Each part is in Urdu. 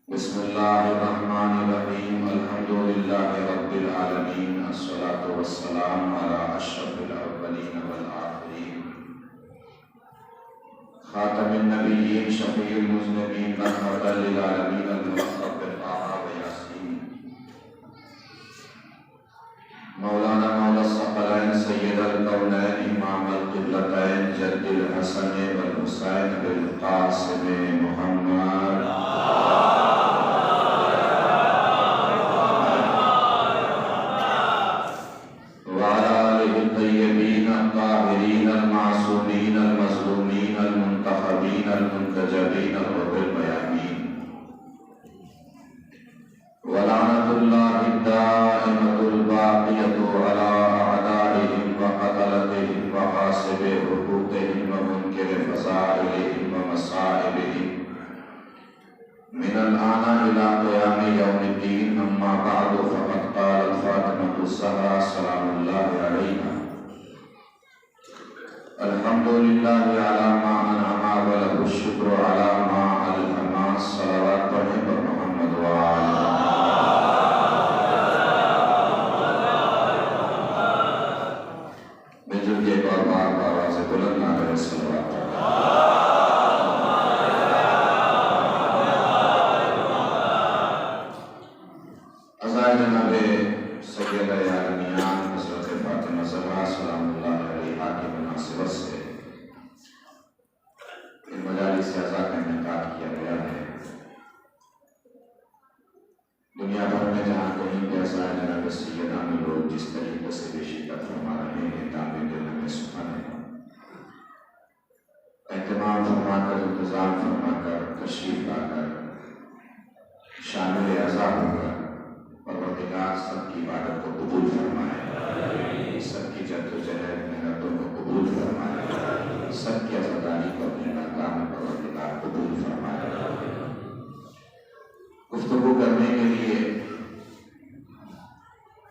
بسم اللہ الرحمن الرحیم الحمد للہ رب العالمین الصلاۃ والسلام علی اشرف الاولین والآخرین خاتم النبیین شفیع المذنبین رحمۃ للعالمین الملقب بالطٰہٰ ویاسین مولانا مولا الثقلین سید الکونین امام القبلتین جد الحسن والحسین بالقاسم محمد ولعنة الله الدائمة الباقية على أعدائهم وقتلتهم وغاصب حقوقهم ومنكر فضائلهم ومصائبهم من الآن إلى قيام يوم الدين. أما بعد فقد قالت فاطمة الزهراء سلام الله عليها: الحمد لله على ما أنعم وله الشكر على ما ألهم. صلوات پر محمد وآلہ. ایک اور بار آواز بلند نہ کرے صلوات. عزائے جناب سیدہ عالمیان حضرت فاطمہ زہرا سلام اللہ علیہا کی مناسبت سے ان مجالس اعزا کا انعقاد کیا گیا ہے. دنیا بھر میں جہاں کہیں بھی عزائے جناب سیدہ میں لوگ جس طریقے سے بے شدت فرما رہے ہیں تعمیر دل میں سکھا رہے ہیں، اہتمام فرما کر انتظام فرما کر تشریف لا کر شامل اعزا ہو کر پروردگار سب کی عبادت کو قبول فرمائے، سب کی جد و جہد محنتوں کو قبول فرمائے، سب کی عزاداری کو اپنے مقام میں پروردگار قبول فرمائے. گفتگو کرنے کے لیے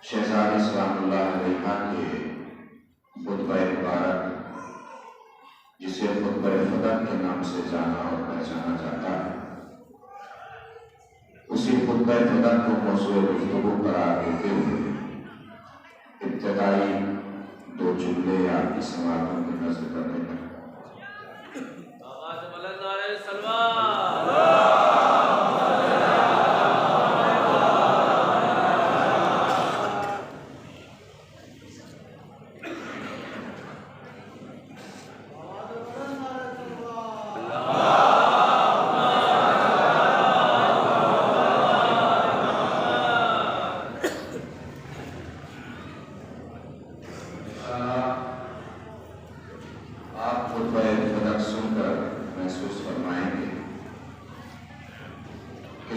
شہزادی سلام اللہ علیہا کے خطبہ مبارک، جسے خطبہ فدق کے نام سے جانا اور پہچانا جاتا ہے، اسی خطبہ فدق کو موضوع گفتگو قرار دیتے ہوئے ابتدائی دو جملے آپ کی سماعتوں کی نظر کرنے میں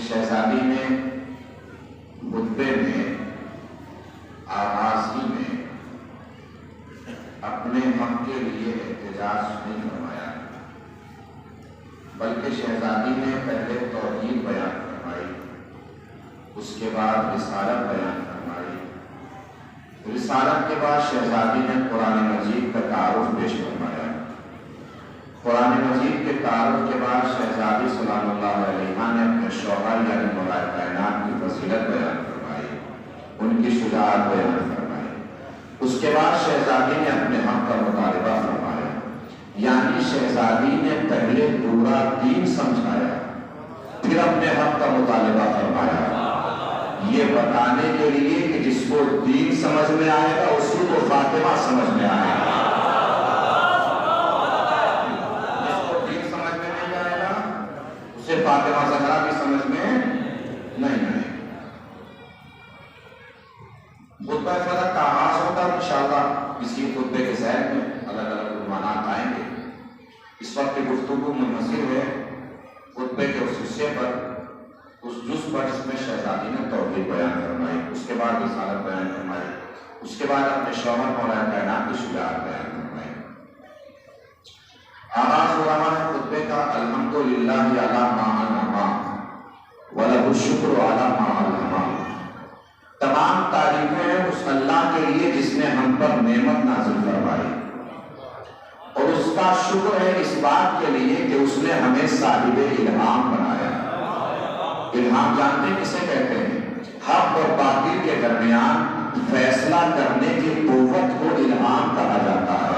شہزادی نے خطبے میں آغاز ہی میں اپنے حق کے لیے احتجاج نہیں فرمایا، بلکہ شہزادی نے پہلے توحید بیان فرمائی، اس کے بعد رسالت بیان فرمائی، رسالت کے بعد شہزادی نے قرآن مجید کا تعارف پیش فرمایا، قرآن مجید کے تعارف کے بعد شہزادی سلام اللہ علیہا نے اپنے شوہر یعنی مولا کائنات کی فضیلت بیان فرمائی، ان کی شجاعت بیان فرمائی. اس کے بعد شہزادی نے اپنے حق کا مطالبہ فرمایا، یعنی شہزادی نے پہلے پورا دین سمجھایا، پھر اپنے حق کا مطالبہ فرمایا، یہ بتانے کے لیے کہ جس کو دین سمجھ میں آئے گا اس کو فاطمہ سمجھ میں آئے گا، فاطمہ زہرا کی سمجھ میں نہیں آئے. خطبہ فدق کا آغاز ہوتا ہے انشاءاللہ اسی خطبے کے ذیل میں الگ الگ عنوانات آئیں گے. اس وقت کی گفتگو منحصر ہے خطبے کے اس حصے پر، اس جز پر جس میں شہزادی نے توحید بیان فرمائی، اس کے بعد رسالت بیان فرمائی، اس کے بعد اپنے شوہر مولا کائنات کی شجاعت بیان فرمائی. آغاز ہو رہا ہے خطبے کا الحمدللہ علی ما انعم ولہ الشکر علی ما الہم. تمام تعریفیں اس اللہ کے لیے جس نے ہم پر نعمت نازل فرمائی، اور اس کا شکر ہے اس بات کے لیے کہ اس نے ہمیں صاحب الہام بنایا. الہام جانتے ہیں کسے کہتے ہیں؟ حق اور باطل کے درمیان فیصلہ کرنے کی قوت کو الہام کہا جاتا ہے۔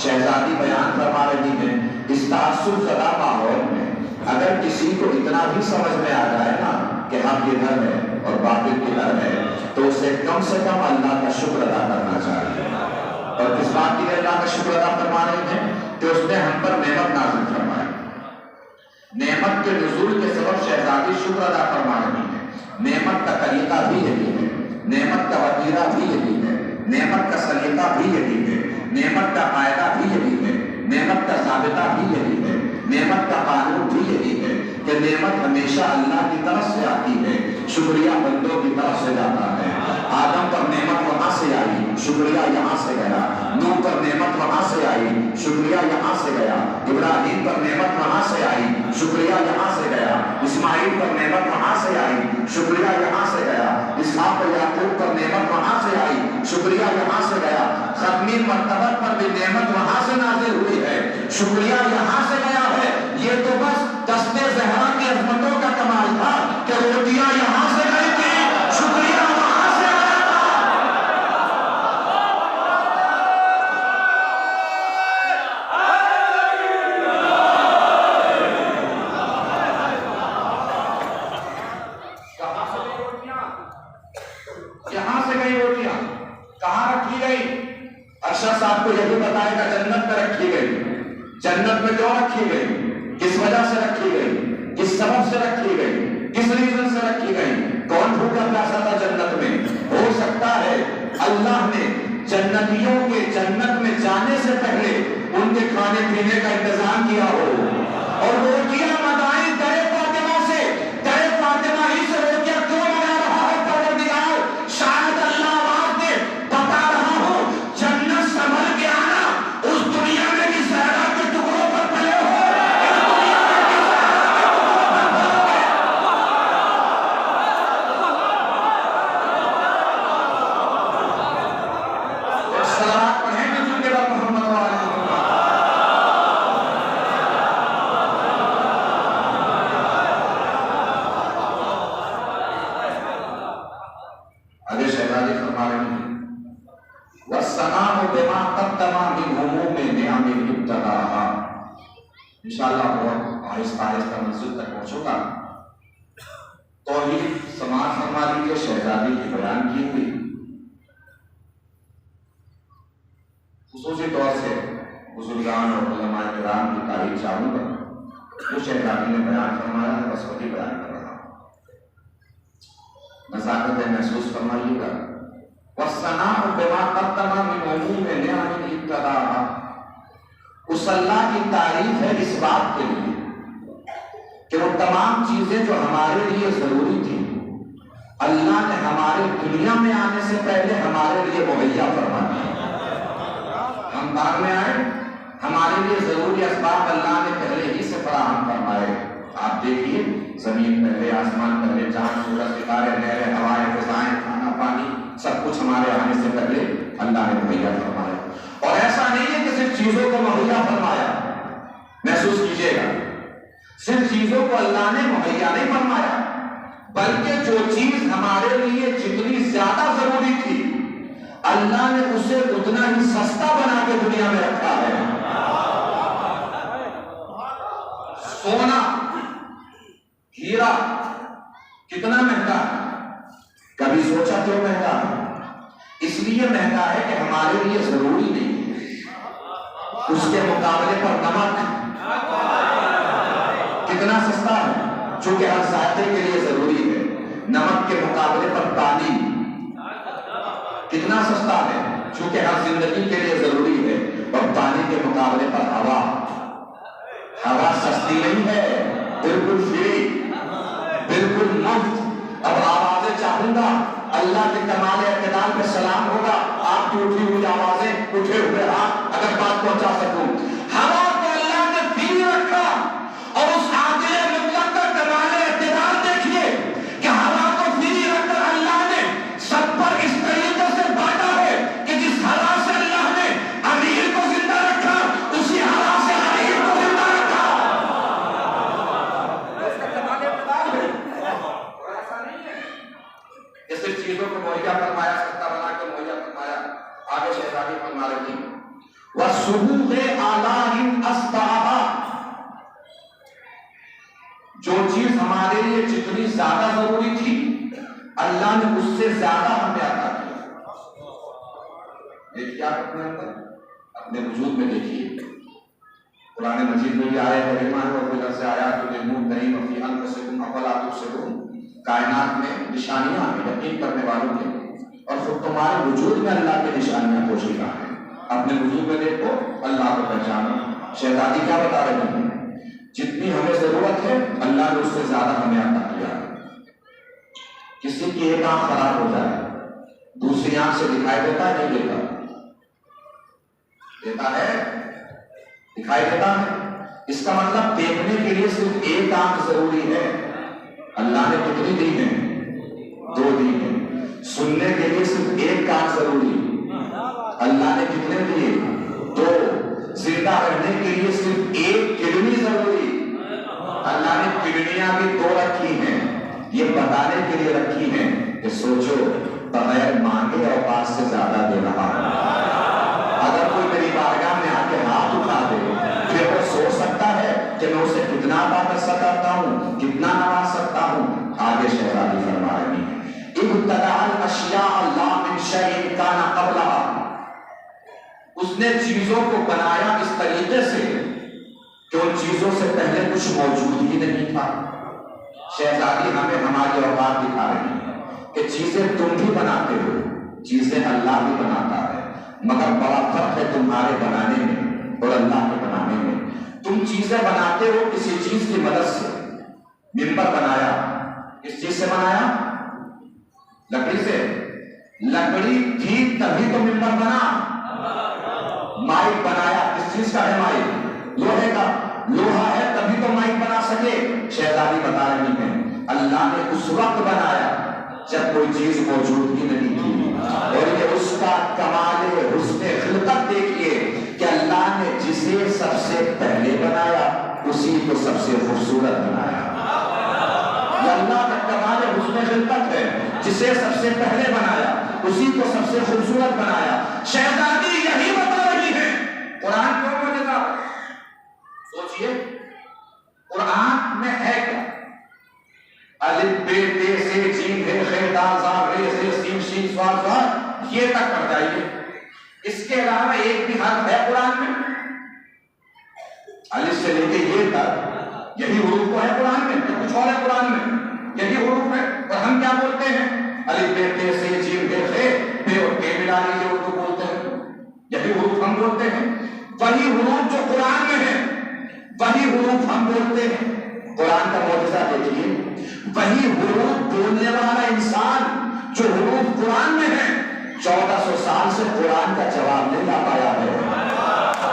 شہزادی بیان فرما رہی ہے اس تعصب زدہ ماحول میں اگر کسی کو اتنا بھی سمجھ میں آ جائے نا کہ حق کدھر ہے اور باطل کدھر ہے تو اسے کم سے کم اللہ کا شکر ادا کرنا چاہیے۔ اور کس بات کے لیے اللہ کا شکر ادا فرما رہے ہیں کہ اس نے ہم پر نعمت نازل فرمائی۔ نعمت کے نزول کے سبب شہزادی شکر ادا فرما رہی ہے۔ نعمت کا طریقہ بھی یہی ہے، نعمت کا وتیرہ بھی یہی ہے، نعمت کا سلیقہ بھی یہی ہے، نعمت کا قاعدہ بھی یہی ہے، نعمت کا ضابطہ بھی یہی ہے، نعمت کا قانون بھی یہی ہے کہ نعمت ہمیشہ اللہ کی طرف سے آتی ہے، شکریہ بندوں کی طرف سے جاتا ہے۔ آدم پر نعمت وہاں سے آئی، شکریہ یہاں سے گیا۔ نوح پر نعمت وہاں سے آئی، شکریہ یہاں سے گیا۔ ابراہیم پر نعمت وہاں سے آئی، شکریہ یہاں سے گیا۔ اسماعیل پر نعمت وہاں سے آئی، شکریہ یہاں سے گیا۔ اسحاق اور یعقوب پر نعمت وہاں سے آئی، شکریہ یہاں سے گیا۔ ختمی مرتبہ پر بھی نعمت وہاں سے نازل ہوئی ہے، شکریہ یہاں سے گیا ہے۔ یہ تو بس دست زہرا کی عظمتوں کا کمال تھا کہ روٹیاں یہاں سے گئی تھی، شکریہ وہاں سے گیا تھا۔ یہاں سے گئی روٹیاں، کہاں رکھی گئی؟ ارشد صاحب کو یہی بتائے گا جنت میں رکھی گئی۔ جنت میں کیوں رکھی گئی؟ کس وجہ سے رکھی گئی؟ کس سبب سے رکھی گئی؟ کس ریزن سے رکھی گئی؟ کون بھوکا پیاسا تھا جنت میں؟ ہو سکتا ہے اللہ نے جنتیوں کے جنت میں جانے سے پہلے ان کے کھانے پینے کا انتظام کیا ہو، اور روٹیاں منگائیں درے فاطمہ سے۔ درے فاطمہ ہی سے روٹیاں کیوں منگا رہا ہے پروردگار؟ شاید اللہ آواز دے بتا رہا ہوں جنت سنبھل کے آنا، اس دنیا میں بھی زہرا کے ٹکڑوں پر پلے ہو، انشاءاللہ بہت آہستہ آہستہ منزل تک پہنچوں گا۔ توحید سماعت فرما لیجیے، شہزادی کی بیان کی ہوئی خصوصی طور سے بزرگان اور علماء کرام کی تاریخ چاہوں گا۔ وہ شہزادی نے بیان فرمایا ہے، بس وہی بیان کر رہا ہوں، نزاکتیں محسوس فرمائیے گا۔ وَالثَّنَاءُ بِمَا قَدَّمَ مِنْ عُمُومِ نِعَمِ ابْتَدَاءَ، اس اللہ کی تعریف ہے اس بات کے لیے کہ وہ تمام چیزیں جو ہمارے لیے ضروری تھی اللہ نے ہمارے دنیا میں آنے سے پہلے ہمارے لیے مہیا فرما دی۔ ہم بعد میں آئے، ہمارے لیے ضروری اسباب اللہ نے پہلے ہی سے فراہم فرمائے۔ آپ دیکھیے زمین پہلے، آسمان پہلے، چاند سورج ستارے نہریں ہوائیں فضائیں کھانا پانی سب کچھ ہمارے آنے سے پہلے اللہ نے مہیا فرمایا۔ اور ایسا نہیں ہے کہ صرف چیزوں کو مہیا فرمایا، محسوس کیجئے گا، صرف چیزوں کو اللہ نے مہیا نہیں فرمایا، بلکہ جو چیز ہمارے لیے جتنی زیادہ ضروری تھی اللہ نے اسے اتنا ہی سستا بنا کے دنیا میں رکھا ہے۔ سونا ہیرا کتنا مہنگا ہے، کبھی سوچا کیوں مہنگا ہے؟ اس لیے مہنگا ہے کہ ہمارے لیے ضروری نہیں ہے۔ اس کے مقابلے پر نمک کتنا سستا ہے، چونکہ ہر ذائقے کے لیے ضروری ہے۔ نمک کے مقابلے پر پانی کتنا سستا ہے، چونکہ ہر زندگی کے لیے ضروری ہے۔ اور پانی کے مقابلے پر ہوا، ہوا سستی نہیں ہے، بالکل فری، بالکل مفت۔ اب آوازیں چاہوں گا، اللہ کے کمال اعتدال پہ سلام ہوگا، آپ کی اٹھی ہوئی آوازیں، اٹھے ہوئے ہاتھ اگر بات پہنچا سکوں۔ ہوا کو اللہ نے فری رکھا، اور اس عادل مطلق کا کمال اعتدال دیکھیے کہ ہوا کو فری رکھ کر اللہ نے سب پر اس طریقے سے بانٹا ہے کہ جس ہوا سے اللہ نے امیر کو زندہ رکھا، اسی ہوا سے غریب کو زندہ رکھا۔ اس کا کمال اعتدال ہے۔ مہیا فرمایا، سستا بنا کے مہیا فرمایا. آگے شہزادی فرما رہی تھی وَالسُّبُوغِ آلَاهِ أَسْبَعَهَا، جو چیز ہمارے لیے جتنی زیادہ ضروری تھی اللہ نے اس سے زیادہ ہمیں عطا کیا. دیکھیے آپ اپنے اندر اپنے وجود میں دیکھیے. قرآن مجید میں بھی آیا ہے ایمان اور بلا سے آیا تو نمود نہیں وفی انفسکم افلا تبصرون، کائنات میں نشانیاں ہیں یقین کرنے والوں کے، اور خود تمہارے وجود میں اللہ کی نشانیاں پوشیدہ ہیں. اپنے وجود میں دیکھو، اللہ کو پہچانو. شہزادی کیا بتا رہی ہیں؟ جتنی ہمیں ضرورت ہے اللہ نے اس سے زیادہ ہمیں عطا کیا. کسی کی ایک آنکھ خراب ہو جائے دوسری آنکھ سے دکھائی دیتا ہے نہیں دیتا؟ دیتا ہے، دکھائی دیتا ہے. اس کا مطلب دیکھنے کے لیے صرف ایک آنکھ ضروری ہے. اللہ نے کتنی دی ہیں؟ 2 دی ہیں. سننے کے لیے صرف ایک کان ضروری، اللہ نے کتنے دیے؟ 2. زندہ رہنے کے لیے صرف ایک کڈنی ضروری، اللہ نے کڈنیاں بھی 2 رکھی ہیں. یہ بتانے کے لیے رکھی ہیں کہ سوچو بغیر مانگے اوقات سے زیادہ دے رہا ہوں. اگر کوئی میری بارگاہ میں آ کے ہاتھ اٹھا دے پھر وہ سوچ سکتا ہے کہ میں اسے کتنا عطا کر سکتا ہوں، کتنا نواز سکتا ہوں. آگے شہزادی فرما رہی ہیں ابتدع الاشیاء اللہ من شیء کان قبلها، اس نے چیزوں کو بنایا اس طریقے سے کہ ان چیزوں سے پہلے کچھ موجود ہی نہیں تھا. شہزادی ہمیں ہماری اوقات دکھا رہی ہے کہ چیزیں تم بھی بناتے ہو، چیزیں اللہ بھی بناتا ہے، مگر بڑا فرق ہے تمہارے بنانے میں اور اللہ کے بنانے میں. تم چیزیں بناتے ہو کسی چیز کی مدد سے. ممبر بنایا کس چیز سے بنایا؟ لکڑی سے. لکڑی تھی تبھی تو ممبر بنا. مائک بنایا کس چیز کا ہے؟ مائک لوہے کا. لوہا ہے تبھی تو مائک بنا سکے. شہزادی بتا رہی ہیں اللہ نے اس وقت بنایا جب کوئی چیز موجود ہی نہیں تھی. اور یہ اس کا کمال حسن خلقت دیکھیے کہ اللہ نے جسے سب سے پہلے بنایا اسی کو سب سے خوبصورت بنایا. یہ اللہ کا کمال حسن خلقت ہے، جسے سب سے پہلے بنایا اسی کو سب سے خوبصورت بنایا. شہزادی یہی بتا رہی ہے. قرآن کیوں معجزہ؟ سوچئے قرآن میں ہے کیا؟ الف بے تے سے جیم ہے خے دال زا رے سے سین شین صاد صاد یہ تک پڑھ جائیے. اس کے علاوہ ایک بھی حرف ہے قرآن میں؟ الف سے لے کے یہ تک یہی حروف تو ہے قرآن میں، کچھ اور ہے قرآن میں؟ یہی حروف ہے. اور ہم کیا بولتے ہیں؟ الف بے تے سے جیم ہے خے بے اور تے ملا لیجیے اردو بولتے ہیں. یہی حروف ہم بولتے ہیں. وہی حروف جو قرآن میں ہے وہی حروف ہم بولتے ہیں. قرآن کا معجزہ دیکھیے، وہی حروف بولنے والا انسان جو حروف قرآن میں ہے 1400 سال سے قرآن کا جواب نہیں لا پایا ہے.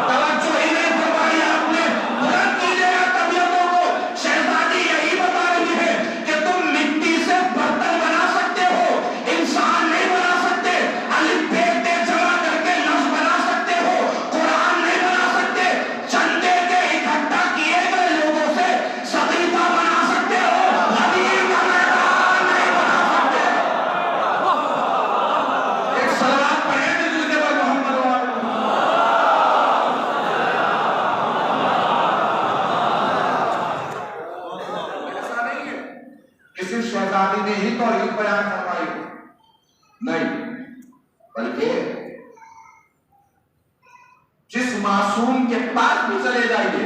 توجہ ہی نہیں فرمائی آپ نے. بلند کیجیے گا طبیعتوں کو. شہزادی یہی بتا رہی ہے کہ تم مٹی سے برتن بنا سکتے ہو، انسان نہیں بنا سکتے. الف بے تے جمع کر کے لفظ بنا سکتے ہو، قرآن نہیں بنا سکتے. چندے کے اکٹھا کیے گئے لوگوں سے صحیفہ بنا سکتے ہو، حدیث کا میدان نہیں بنا سکتے. ایک صلوات پڑھیں دل کے بعد محمد ایسا نہیں ہے کسی شہزادی نے ہی توحید بیان فرمائی نہیں، بلکہ جس معصوم کے پاس بھی چلے جائیے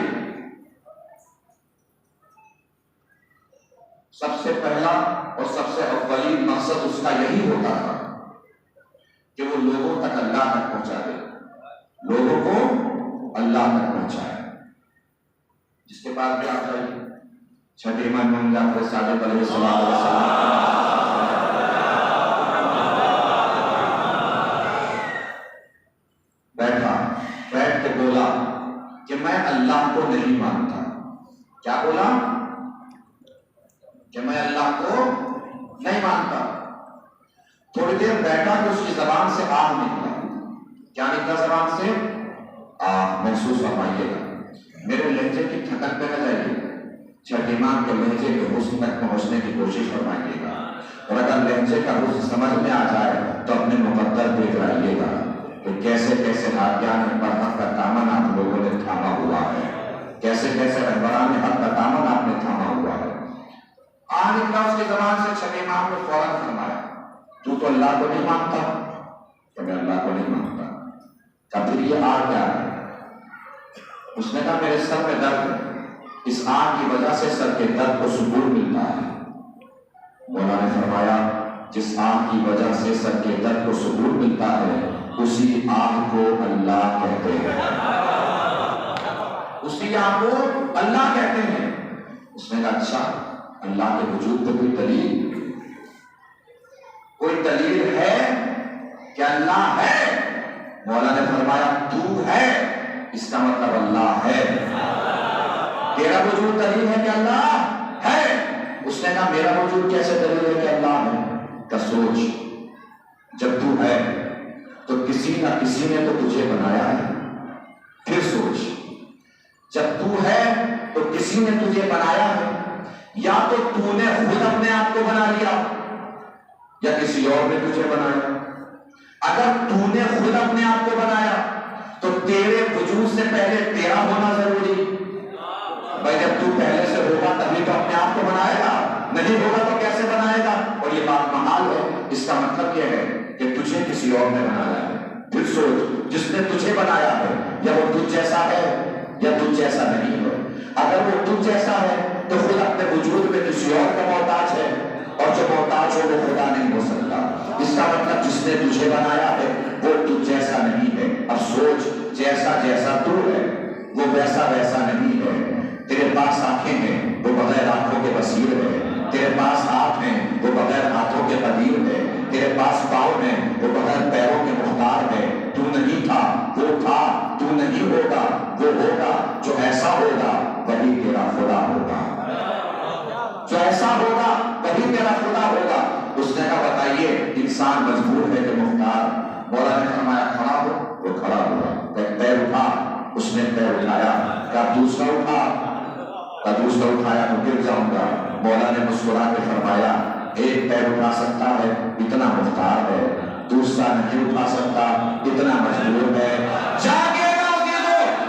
سب سے پہلا اور سب سے اولین مقصد اس کا یہی ہوتا تھا کہ وہ لوگوں تک اللہ تک پہنچا دے، لوگوں کو اللہ تک پہنچائے. جس کے پاس بھی آپ جائیے چھٹے امام جعفر صادق علیہ السلام بیٹھ کے بولا کہ میں اللہ کو نہیں مانتا. کیا بولا؟ کہ میں اللہ کو نہیں مانتا. تھوڑی دیر بیٹھا تو اس کی زبان سے آہ نکلا. کیا نکلا زبان سے؟ آہ. محسوس فرمائیے گا، میرے لہجے کی تھکن پہ نہ جائیے. چھٹے امام کے لہجے کے حسن تک پہنچنے کی کوشش فرمائیے گا، اور اگر لہجے کا حسن سمجھ میں آ جائے تو اپنے مقدر پہ کرائیے گا کہ کیسے کیسے حاکمان برحق کا دامن آپ لوگوں نے تھاما ہوا ہے، کیسے کیسے رہبران حق کا دامن آپ نے تھاما ہوا ہے۔ آج اللہ اس کی زبان سے چھٹے امام نے فوراً فرمایا، تو اللہ کو نہیں مانتا؟ کہ میں اللہ کو نہیں مانتا۔ کہ پھر یہ آگ کیا ہے؟ اس نے کہا میرے سر میں درد ہے، اس آگ کی وجہ سے سر کے درد کو سکون ملتا ہے۔ مولا نے فرمایا جس آگ کی وجہ سے سر کے درد کو سکون ملتا ہے اسی آگ کو اللہ کہتے ہیں، اسی آگ کو اللہ کہتے ہیں۔ اس نے کہا اچھا اللہ کے وجود پہ کوئی دلیل ہے کہ اللہ ہے؟ مولا نے فرمایا تو ہے، اس کا مطلب اللہ ہے۔ تیرا وجود دلیل ہے کہ اللہ ہے؟ اس نے کہا میرا وجود کیسے دلیل ہے کہ اللہ ہے؟ کہ سوچ، جب تو ہے تو کسی نہ کسی نے تو تجھے بنایا ہے۔ پھر سوچ، جب تو ہے تو کسی نے تجھے بنایا ہے، یا تو تو نے خود اپنے آپ کو بنا لیا یا کسی اور نے تجھے بنایا۔ اگر تو نے خود اپنے آپ کو بنایا تو تیرے وجود سے پہلے تیرا ہونا ضروری۔ بھائی جب تو پہلے سے ہوگا تبھی تو اپنے آپ کو بنائے گا، نہیں ہوگا تو کیسے بنائے گا؟ اور یہ بات محال ہے۔ اس کا مطلب یہ ہے کہ تجھے کسی اور نے بنایا ہے۔ پھر سوچ، جس نے تجھے بنایا ہے یا وہ تجھ جیسا ہے یا تجھ جیسا نہیں ہے۔ اگر وہ تجھ جیسا ہے تو خود اپنے وجود میں کسی اور کا محتاج ہے، اور جو محتاج ہو وہ خدا نہیں ہو سکتا۔ اس کا مطلب جس نے تجھے بنایا ہے وہ تجھ جیسا نہیں ہے۔ اب سوچ، جیسا جیسا تو ہے وہ ویسا ویسا نہیں ہے۔ تیرے پاس آنکھیں ہیں وہ بغیر آنکھوں کے بصیر ہے، تیرے پاس ہاتھ ہیں وہ بغیر ہاتھوں کے قدیر ہے، تیرے پاس پاؤں ہیں وہ بغیر پیروں کے مختار ہے۔ تو نہیں تھا وہ تھا، تو نہیں ہوگا وہ ہوگا، جو ایسا ہوگا وہی تیرا خدا ہوگا، جو ایسا ہوگا وہی تیرا خدا ہوگا۔ اس نے کہا بتائیے انسان مجبور ہے کہ مختار؟ مولا نے فرمایا کھڑا ہو، وہ کھڑا ہوا۔ ایک پیر اٹھا، اس نے پیر اٹھایا۔ کہا دوسرا اٹھا، کہا دوسرا اٹھایا تو گر جاؤں گا۔ مولا نے مسکرا کے فرمایا ایک پیر اٹھا سکتا ہے اتنا مختار ہے، دوسرا نہیں اٹھا سکتا اتنا مجبور ہے۔ جاگے گا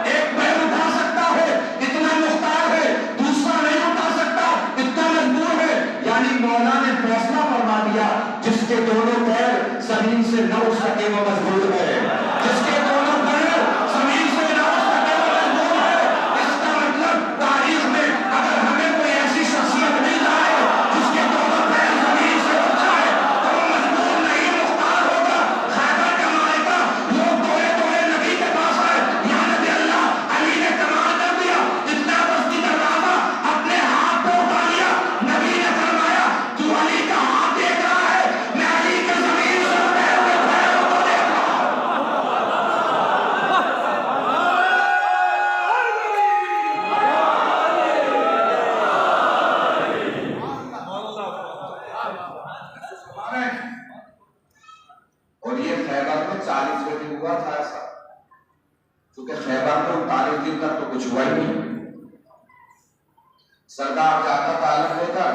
ایک پیر اٹھا سکتا ہے اتنا مختار ہے، دوسرا نہیں اٹھا سکتا اتنا مجبور ہے۔ یعنی مولا نے فیصلہ فرما دیا جس کے دونوں پیر زمین سے نہ اٹھ سکے وہ مجبور ہے، جس کے دونوں پیر زمین سے نہ اٹھ سکے وہ مجبور ہے۔ اس کا مطلب تاریخ میں اگر ہمیں کوئی ایسی شخصیت مل جائے جس کے دونوں پیر زمین سے اٹھ جائے تو وہ مجبور نہیں مختار ہوگا۔ خیبر کا مائکہ لوگ دوڑے دوڑے نبی کے پاس آئے، یا نبی اللہ علی نے کمال کر دیا، اتنا بستی دروازہ اپنے ہاتھ پہ اٹھا لیا۔ نبی نے فرمایا تو علی کا ہاتھ دیکھ رہا ہے، میں علی کے زمین سے اٹھے ہوئے پیروں کو دیکھ رہا ہوں۔ اور یہ خیبر میں 40 دن ہوا تھا ایسا، کیونکہ خیبر میں 39 دن تک تو کچھ ہوا ہی نہیں۔ سردار جاتا تھا علم لے کر،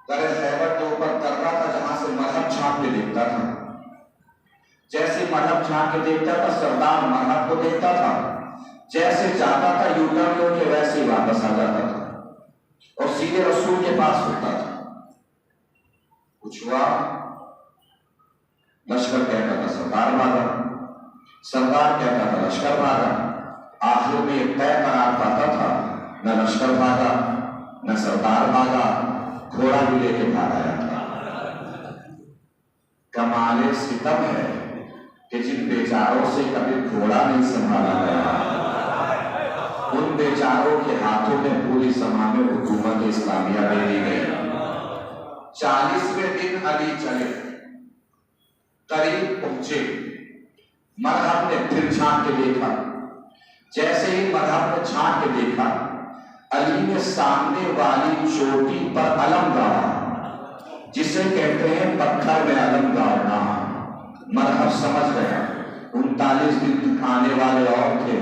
درے خیبر کے اوپر کر رہا تھا جہاں سے مرہم چھانپ کے دیکھتا تھا۔ جیسے مرہم چھانپ کے دیکھتا تھا سردار مرہم کو دیکھتا تھا، جیسے جاتا تھا یوں ٹرن لے کے ویسے ہی واپس آ جاتا تھا اور سیدھے رسول کے پاس ہوتا تھا۔ کچھ ہوا، لشکر کہتا تھا سردار بھاگا، سردار کہتا تھا لشکر بھاگا۔ آخر میں ایک طے قرار پاتا تھا، نہ لشکر بھاگا نہ سردار بھاگا، گھوڑا بھی لے کے بھاگا تھا۔ کمال ستم ہے کہ جن بیچاروں سے کبھی گھوڑا نہیں سنبھالا گیا ان بیچاروں کے ہاتھوں میں پوری زمانے حکومت اسلامیہ دے دی گئی۔ 40ویں دن علی چلے، قریب پہنچے، مرہب نے پھر چھانٹ کے دیکھا۔ جیسے ہی مرہب نے چھانٹ کے دیکھا، علی نے سامنے والی چوٹی پر علم گاڑا، جسے کہتے ہیں پتھر میں علم گاڑنا۔ مرہب سمجھ گیا 39 دن آنے والے اور تھے،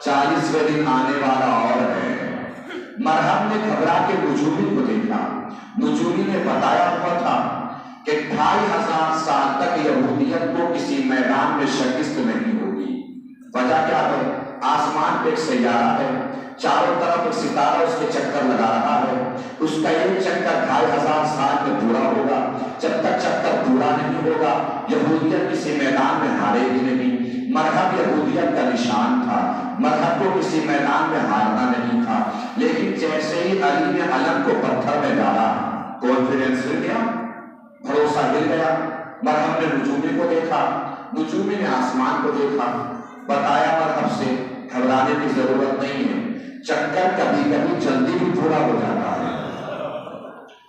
40ویں دن آنے والا اور ہے۔ نے گھبرا کے نجومی کو دیکھا. نجومی نے بتایا ہوا تھا کہ 2500 سال تک یہودیت کو کسی میدان میں شکست نہیں ہوگی. وجہ کیا ہے؟ آسمان پہ ایک سیارہ ہے، چاروں طرف ایک ستارہ اس کے چکر لگا رہا ہے. اس کا ایک چکر 2500 سال میں پورا ہوگا. جب تک چکر پورا نہیں ہوگا یہودیت کسی میدان میں ہارے گی نہیں. مذہب یہودیت کا نشان تھا، مذہب کو کسی میدان میں ہارنا نہیں تھا. لیکن جیسے ہی علی نے علم کو پتھر میں ڈالا، کانفیڈنس ہل گیا، بھروسہ ہل گیا. مرہم نے نجومی کو دیکھا، نجومی نے آسمان کو دیکھا. بتایا مرہم سے گھبرانے کی ضرورت نہیں ہے، چکر کبھی کبھی جلدی بھی پورا ہو جاتا ہے،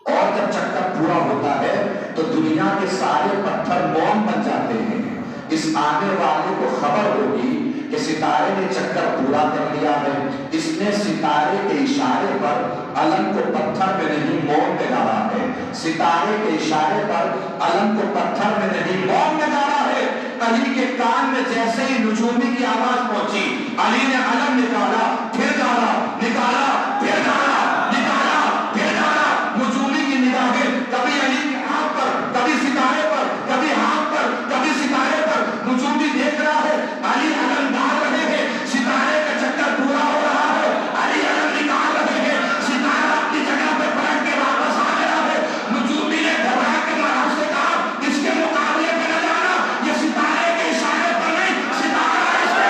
اور جب چکر پورا ہوتا ہے تو دنیا کے سارے پتھر موم بن جاتے ہیں. اس آنے والے کو خبر ہوگی کہ ستارے نے چکر پورا کر لیا ہے. اس نے ستارے کے اشارے پر علم کو پتھر میں نہیں موم میں ڈالا ہے. ستارے کے اشارے پر علم کو پتھر میں نہیں موم میں ڈالا ہے. علی کے کان میں جیسے ہی نجومی کی آواز پہنچی، علی نے علم نکالا، پھر ڈالا، نکالا، پھر ڈالا، نکالا، پھر ڈالا. نجومی کی نگاہیں کبھی علی کے ہاتھ پر، کبھی ستارے پر، کبھی ہاتھ پر، کبھی ستارے پر. نجومی دیکھ رہا ہے علی علم ڈال رہے ہیں، ستارے کا چکر پورا ہو رہا ہے. علی علم نکال رہے ہیں، ستارہ اپنی جگہ پہ پلٹ کے واپس آ گیا ہے. نجومی نے گھبرا کے مرہم سے کہا اس کے مقابلے میں نہ جانا، یہ ستارے کے اشارے پر نہیں، ستارہ اس کے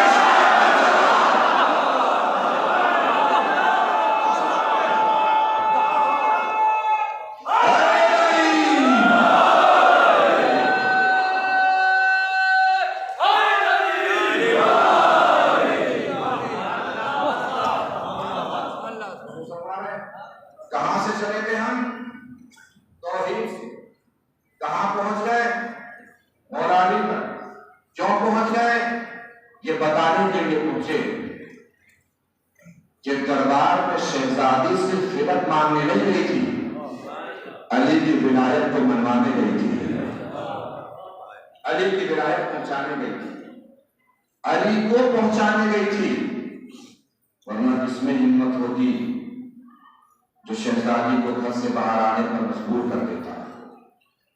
کہاں سے چلے گئے ہم؟ توحید سے. کہاں پہنچ گئے؟ مولالی پر. کیوں پہنچ گئے؟ یہ بتانے کے لیے پوچھے کہ دربار میں شہزادی سے خدمت مانگنے نہیں گئی تھی، علی کی ولایت کو منوانے گئی تھی، علی کی ولایت پہنچانے گئی تھی، علی کو پہنچانے گئی تھی. ورنہ جس میں ہمت ہوتی جو شہزادی کو گھر سے باہر آنے پر مجبور کر دیتا.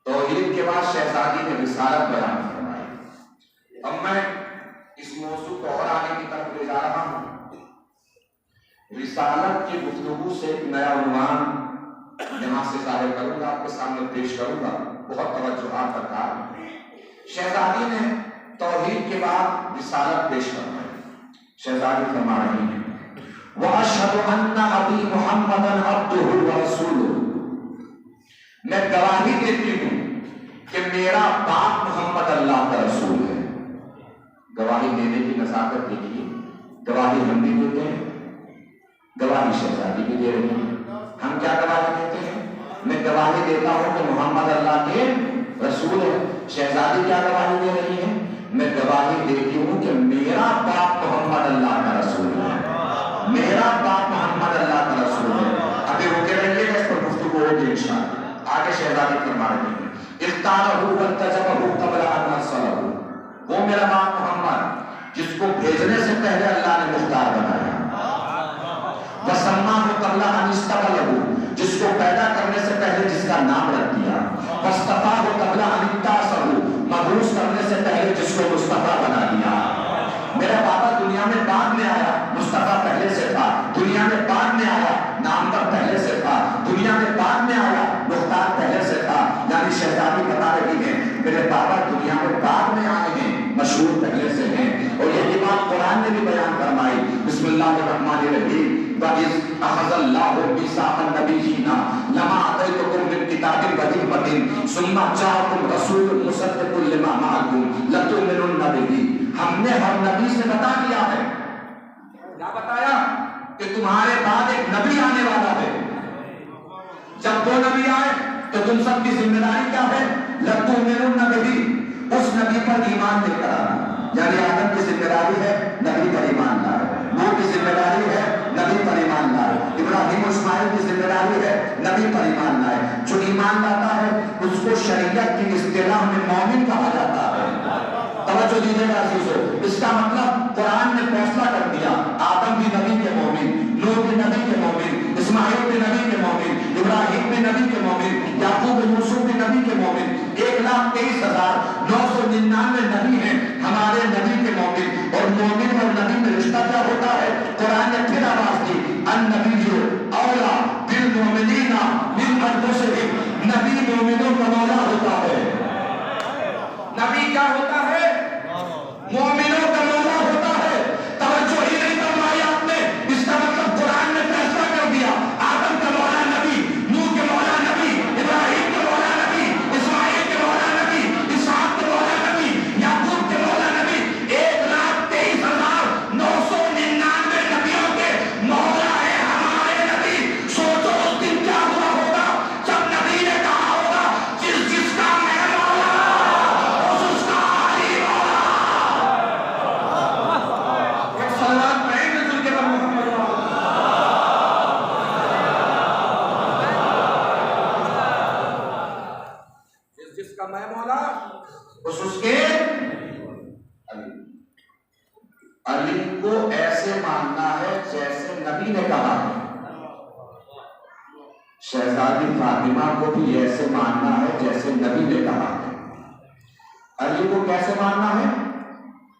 توحید کے بعد شہزادی نے رسالت بیان فرمائی. اب میں اس موضوع کو اور آگے کی طرف لے جا رہا ہوں. رسالت کی گفتگو سے ایک نیا عنوان یہاں سے ظاہر کروں گا، آپ کے سامنے پیش کروں گا. بہت توجہات درکار. شہزادی نے توحید کے بعد رسالت پیش فرمائی. شہزادی فرما رہی ہیں وَأَشْهَدُ أَنَّ أَبِي مُحَمَّدًا عَبْدُهُ وَرَسُولُهُ. میں گواہی دیتی ہوں کہ میرا باپ محمد اللہ کا رسول ہے. گواہی دینے کی نزاکت دیکھیے. گواہی ہم بھی دیتے ہیں، گواہی شہزادی بھی دے رہی ہیں. ہم کیا گواہی دیتے ہیں؟ میں گواہی دیتا ہوں کہ محمد اللہ کے رسول ہے. شہزادی کیا گواہی دے رہی ہے؟ میں گواہی دیتی ہوں کہ میرا باپ محمد اللہ کا رسول ہے، میرا باپ محمد اللہ کا رسول ہے. ابھی روکے رہیے گا، اس پر گفتگو ہوگی انشاءاللہ. آگے شہزادی فرما رہی ہیں اختارہ وارتجبہ قبل ان ارسلہ. وہ میرا باپ محمد جس کو بھیجنے سے پہلے اللہ نے مختار بنایا. وسماہ قبل ان استقلہ، جس کو پیدا کرنے سے پہلے جس کا نام رکھ دیا. واصطفاہ قبل ان ابتعثہ، مبعوث کرنے سے پہلے جس کو مصطفیٰ بنا دیا. میرا بابا دنیا میں بعد میں آیا، مصطفیٰ پہلے سے تھا. دنیا میں بعد میں آیا، نامور پہلے سے تھا. دنیا میں بعد میں آیا، مختار پہلے سے تھا. یعنی شہزادی بتا رہی ہے میرے بابا دنیا میں بعد میں آئے ہیں، مشہور پہلے سے ہیں. اور یہ بات قرآن نے بھی بیان فرمائی. بسم اللہ الرحمن الرحیم. وَإِذْ أَخَذَ اللَّهُ مِيثَاقَ النَّبِيِّينَ لَمَا آتَيْتُكُم مِّن كِتَابٍ وَحِكْمَةٍ ثُمَّ جَاءَكُمْ رَسُولٌ مُصَدِّقٌ لِّمَا مَعَكُمْ لَتُؤْمِنُنَّ بِهِ. ہم نے ہر نبی سے بتا دیا ہے. کیا بتایا؟ کہ تمہارے بعد ایک نبی آنے والا ہے. جب وہ نبی آئے تو تم سب کی ذمہ داری کیا ہے؟ لَتُؤْمِنُنَّ بِهِ، اس نبی پر ایمان لے کر آنا. یعنی آدم کی ذمہ داری ہے نبی پر ایمان لائے، نوح کی ذمہ داری ہے نبی پر ایمان لائے، ابراہیم و اسماعیل کی ذمہ داری ہے نبی پر ایمان لائے. جو ایمان لاتا ہے اس کو شریعت کی اصطلاح میں مومن کہا جاتا ہے. توجہ دیجیے گا عزیزو، اس کا مطلب قرآن نے فیصلہ کر دیا آدم بھی نبی کے مومن، نوح بھی نبی کے مومن، اسماعیل بھی نبی کے مومن، ابراہیم بھی نبی کے مومن، یعقوب یوسف بھی نبی کے مومن، 1,23,999 نبی ہیں ہمارے نبی کے مومن۔ اور مومن اور نبی میں رشتہ کیا ہوتا ہے؟ قرآن نے پھر آواز دی، النبی اولا بالمؤمنین من انفسہم، نبی مومنوں کا مولا ہوتا ہے۔ نبی کیا ہوتا ہے؟ مومنوں کا مولا ہوتا ہے۔ توجہ ہی نہیں فرمائی آپ نے، اس کا مطلب قرآن نے فیصلہ کر دیا، آدم کا مولا نبی، نوح کے مولا نبی، ابراہیم کے مولا نبی، اسماعیل کے مولا نبی، اسحاق کے مولا نبی، یعقوب کے مولا نبی، 1,23,999 نبیوں کے مولا ہے ہمارے نبی۔ سوچو اس دن کیا ہوا ہوگا جب نبی نے کہا ہوگا جس جس کا میں مولا اس کا علی مولا۔ ایک صلوات پڑھیں گے ذل کے بر محمد جس جس کا میں مولا اس کے علی کو ایسے ماننا ہے جیسے نبی نے کہا ہے۔ شہزادی فاطمہ کو بھی ایسے ماننا ہے جیسے نبی نے کہا ہے۔ علی کو کیسے ماننا ہے؟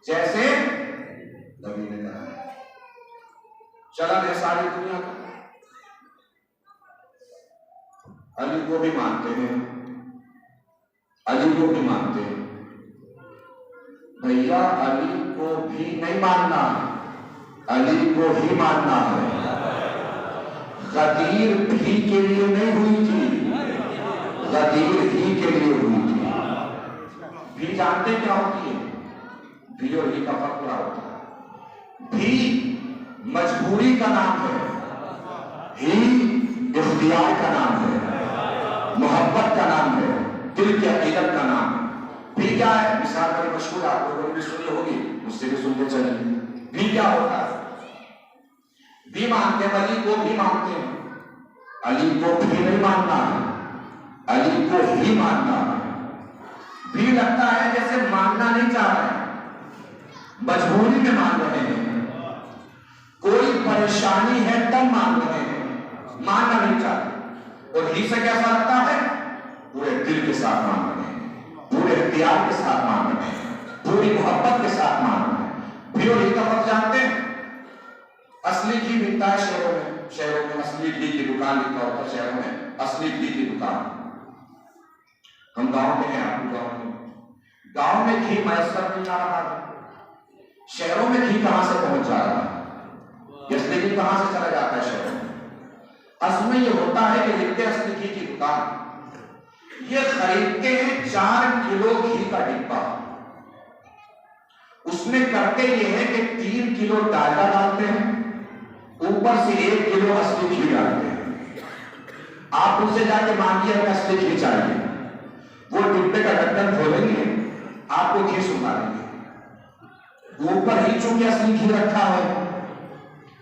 جیسے نبی نے کہا ہے۔ چلا ہے ساری دنیا کا، علی کو بھی مانتے ہیں، علی کو بھی مانتے ہیں۔ بھیا علی کو بھی نہیں ماننا، علی کو ہی ماننا ہے۔ غدیر بھی کے لیے نہیں ہوئی تھی، غدیر ہی کے لیے ہوئی تھی۔ بھی جانتے کیا ہوتی ہے؟ بھی اور ہی کا فرق کیا ہوتا ہے؟ بھی مجبوری کا نام ہے، ہی اختیار کا نام ہے، محبت کا نام ہے، دل کی عقیدت کا نام ہے۔ بھی کیا ہے؟ مثال بڑی مشہور آپ لوگوں نے بھی سنی ہوگی، مجھ سے بھی سنتے چلیے۔ بھی کیا ہوتا ہے؟ بھی مانتے ہیں، علی کو بھی مانتے ہیں، علی کو بھی نہیں ماننا ہے، علی کو ہی ماننا ہے۔ بھی لگتا ہے جیسے ماننا نہیں چاہ رہے ہیں، مجبوری میں مان رہے ہیں، کوئی پریشانی ہے تب مان رہے ہیں، ماننا نہیں چاہتے۔ اور ہی سے کیسا لگتا ہے؟ پورے دل کے ساتھ مان رہے ہیں، پورے اختیار کے ساتھ مان رہے ہیں، پوری محبت کے ساتھ مان رہے ہیں۔ بھی اور ہی کا فرق جانتے ہیں؟ اصلی گھی ملتا ہے شہروں میں اصلی گھی کی دکان لکھا ہوتا ہے، شہروں میں اصلی گھی کی دکان۔ ہم گاؤں میں ہیں، آپ گاؤں میں گھی میسر نہیں آ رہا ہے، شہروں میں گھی کہاں سے پہنچ جا رہا ہے؟ اصلی گھی کہاں سے چلا جاتا ہے شہروں میں؟ اصل میں یہ ہوتا ہے کہ لکھتے اصلی گھی کی دکان، یہ خریدتے ہیں 4 کلو گھی کا ڈبہ، اس میں کرتے یہ ہے کہ 3 کلو ڈالڈا ڈالتے ہیں، اوپر سے 1 کلو اصلی گھی ڈالتے ہیں۔ آپ ان سے جا کے مانگیے ہمیں اصلی گھی چاہیے، وہ ڈبے کا ڈھکن کھولیں گے، آپ کو گھی سنگا دیں گے۔ اوپر ہی چونکہ اصلی گھی رکھا ہے،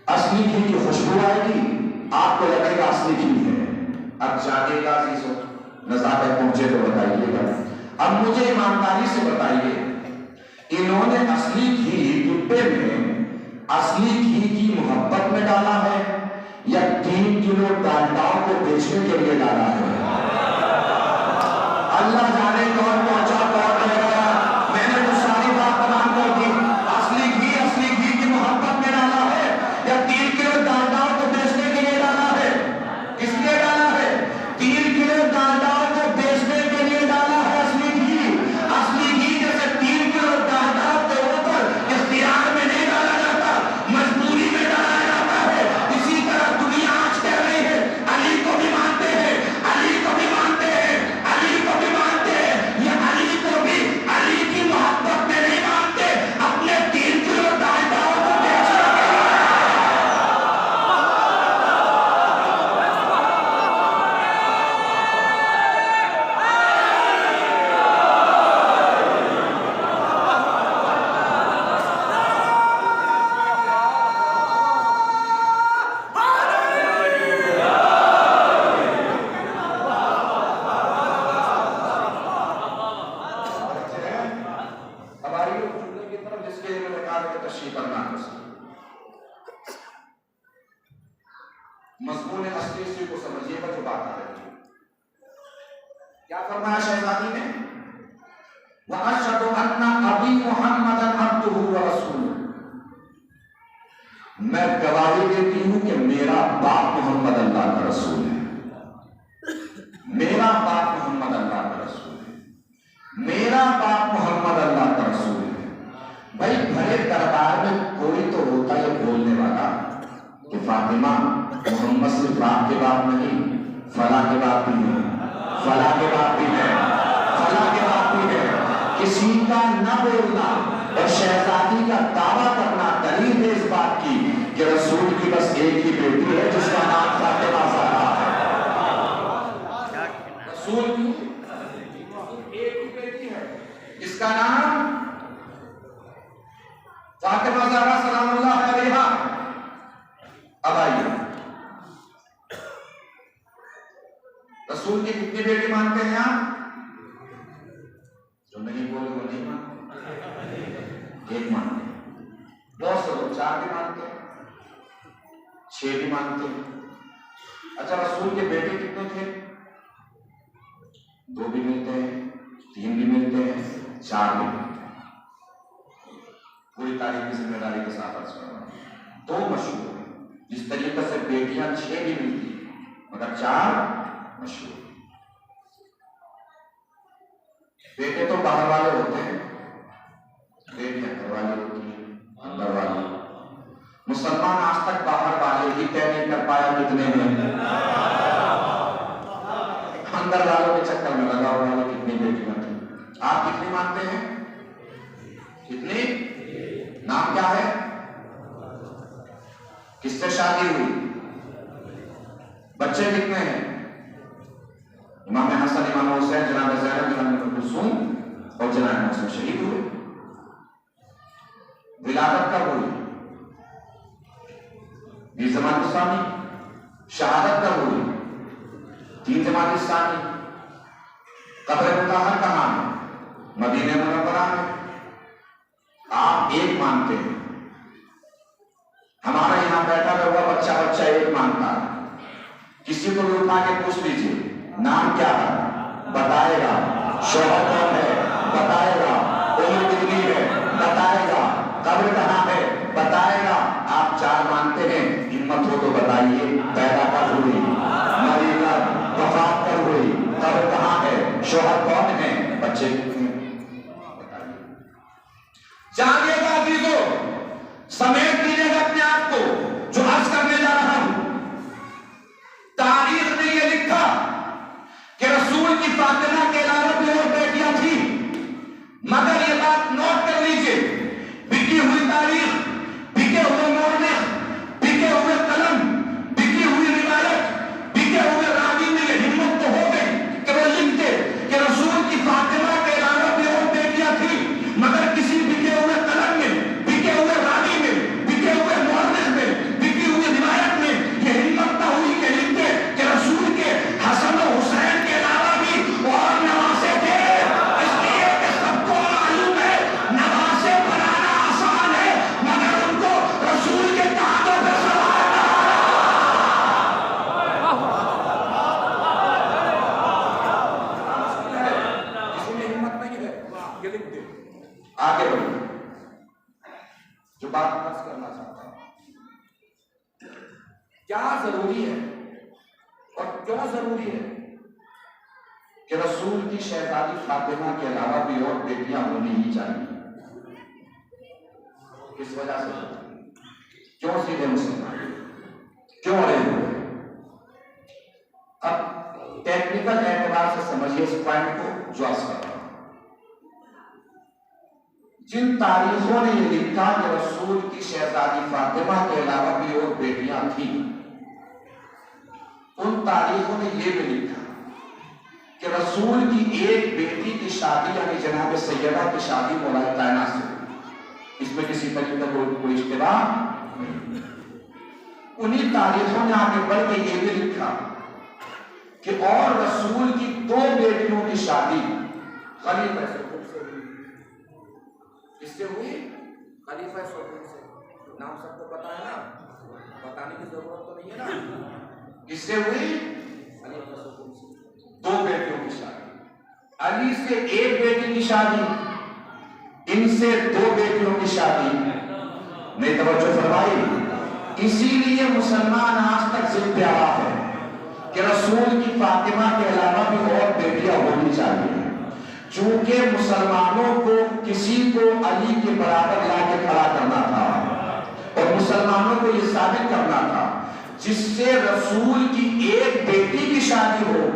اصلی گھی کی خوشبو آئے گی، آپ کو لگے گا اصلی گھی ہے۔ اب جاگے گا عزیزو، نزاکت پہنچے تو بتائیے گا۔ اب مجھے ایمانداری سے بتائیے، انہوں نے اصلی گھی ڈبے میں اصلی گھی کی محبت میں ڈالا ہے یا 3 کلو ڈالڈاؤں کو بیچنے کے لیے ڈالا ہے؟ اللہ جانے کون پہنچا کون رہ گیا۔ میں نے تو ساری بات تمام کر دی۔ اصلی گھی کی محبت میں ڈالا ہے یا 3 کلو ڈالڈاؤں کو بیچنے کے لیے ڈالا ہے؟ کس لیے ڈالا ہے؟ 3 کلو ڈالڈاؤں کو بیچنے کے لیے ڈالا ہے اصلی گھی۔ اصلی گھی جیسے 3 کلو ڈالڈاؤں کے اوپر اختیار میں نہیں ڈالا جاتا، مجبوری میں ڈالا جاتا ہے۔ اسی طرح دنیا آج کہہ رہی ہے علی کو بھی مانتے ہیں، علی مضمون اصلی اسی کو سمجھیے گا جو بات آ رہی ہے. کیا فرمایا شہزادی نے؟ وَأَشْهَدُ أَنَّ أَبِي مُحَمَّدًا عَبْدُهُ وَرَسُولُهُ. میں گواہی دیتی ہوں کہ میرا باپ محمد اللہ کا رسول ہے. میرا باپ محمد اللہ کا رسول ہے. میرا باپ محمد اللہ کا رسول ہے. بھائی بھرے دربار میں کوئی تو ہوتا ہے بولنے والا کہ فاطمہ محمد صرف آپ کے باپ نہیں، فلاں کے باپ بھی ہے، فلاں کے باپ بھی ہے، فلاں کے باپ بھی ہے. کسی کا نہ بولنا اور شہزادی کا دعویٰ کرنا دلیل ہے اس بات کی کہ رسول کی بس ایک ہی بیٹی ہے جس کا نام فاطمہ زہرا ہے. رسول کی ایک ہی بیٹی ہے جس کا نام فاطمہ زہرا سلام اللہ علیہا. اب آئیے رسول کی کتنی بیٹی مانتے ہیں آپ؟ جو نہیں بولے وہ نہیں مانتے. ایک مانتے ہیں. بہت سے لوگ 4 بھی مانتے ہیں، 6 بھی مانتے ہیں. اچھا رسول کے بیٹے کتنے تھے؟ 2 بھی ملتے ہیں، 3 بھی ملتے ہیں، 4 بھی ملتے ہیں. پوری تاریخی ذمہ داری کے ساتھ عرض کر رہا ہوں. 2 مشہور ہیں. جس طریقے سے بیٹیاں 6 بھی ملتی ہیں مگر 4 مشہور. بیٹے تو باہر والے ہوتے ہیں، بیٹیاں گھر والے ہوتی ہیں، اندر والے. مسلمان آج تک باہر والے ہی طے نہیں کر پایا کتنے ہیں. اندر والوں کے چکر میں لگا ہوا ہے کتنی بیٹیاں تھیں. آپ کتنی مانتے ہیں؟ کتنی؟ نام کیا ہے؟ کس سے شادی ہوئی؟ بچے کتنے ہیں؟ امام حسن، امام حسین، جناب زینب، جناب ام کلثوم اور جناب محسن شہید ہوئے. ولادت کب ہوئی؟ 20 جمادی الثانی. شہادت کب ہوئی؟ 3 جمادی الثانی. قبر مطہر کہاں ہے؟ مدینہ منورہ میں. آپ ایک مانتے ہیں، ہمارا یہاں بیٹھا ہوا بچہ ایک مانتا ہے. کسی کو بھی اٹھا کے پوچھ لیجیے نام کیا ہے، بتائے گا. شوہر کون ہے، بتائے گا. عمر کتنی ہے، بتائے گا. قبر کہاں ہے، بتائے گا. آپ 4 مانتے ہیں، ہمت ہو تو بتائیے پیدا کب ہوئی، مری کب، وفات کب ہوئی، قبر کہاں ہے، شوہر کون ہے، بچے کتنے ہیں. جانیے گا عزیزو، سمیٹ لیجیے گا اپنے آپ کو جو عرض کرنے جا رہا ہوں. تاریخ نے یہ لکھا کہ رسول کی فاطمہ کے علاوہ بھی اور بیٹیاں تھیں، مگر یہ بات نوٹ کر لیجیے، بکی ہوئی تاریخ، بکے ہوئے مورخ، بکے ہوئے قلم، بکی ہوئی روایت، بکے ہوئے راوی میں یہ ہمت تو ہو گئی کہ وہ لکھتے کہ رسول کی فاطمہ کے علاوہ بھی اور بیٹیاں تھیں، مگر کسی بکے ہوئے قلم میں، بکے ہوئے راوی میں، بکے ہوئے مورخ میں، بکی ہوئی روایت میں یہ ہمت نہ ہوئی کہ لکھتے کہ رسول کے حسن و حسین کے علاوہ بھی اور نواسے تھے. اس لیے کہ سب کو معلوم ہے نواسے بنانا آسان ہے مگر ان کو رسول کے کاندھوں پہ سوار کرنا. کسی میں ہمت نہیں ہے یہ لکھ دے. آگے بڑھیں جو بات عرض کرنا چاہتا ہوں. کیا ضروری ہے اور کیوں ضروری ہے کہ رسول کی شہزادی فاطمہ کے علاوہ بھی اور بیٹیاں ہونی ہی چاہیے؟ کس وجہ سے؟ کیوں سیدھے مسلمان، کیوں اڑے ہوئے؟ اب ٹیکنیکل اعتبار سے سمجھیے اس پوائنٹ کو جو عرض کر رہا ہوں. جن تاریخوں نے یہ لکھا کہ رسول کی شہزادی فاطمہ کے علاوہ بھی اور بیٹیاں تھیں، ان تاریخوں نے یہ بھی لکھا کہ رسول کی ایک بیٹی کی شادی یعنی جناب سیدہ کی شادی مولا کائنات سے ہوئی. اس میں کسی طریقے کا کوئی اشتباہ نہیں. انہی تاریخوں نے آگے بڑھ کے یہ بھی لکھا کہ اور رسول کی 2 بیٹیوں کی شادی خلیفہ سعود سے ہوئی. کس سے ہوئی؟ خلیفہ سعود سے. نام سب کو پتا ہے نا، بتانے کی ضرورت تو نہیں ہے نا. کس سے ہوئی؟ 2 بیٹیوں کی شادی. علی سے 1 بیٹی کی شادی, ان سے 2 بیٹیوں کی شادی. میں توجہ فرمائی. اسی لیے مسلمان آج تک ضد پہ آیا ہے کہ رسول کی فاطمہ کے علاوہ بھی اور بیٹیاں ہونی چاہیے, چونکہ مسلمانوں کو کسی کو علی کے برابر لا کے کھڑا کرنا تھا اور مسلمانوں کو یہ ثابت کرنا تھا جس سے رسول کی 1 بیٹی کی شادی ہو,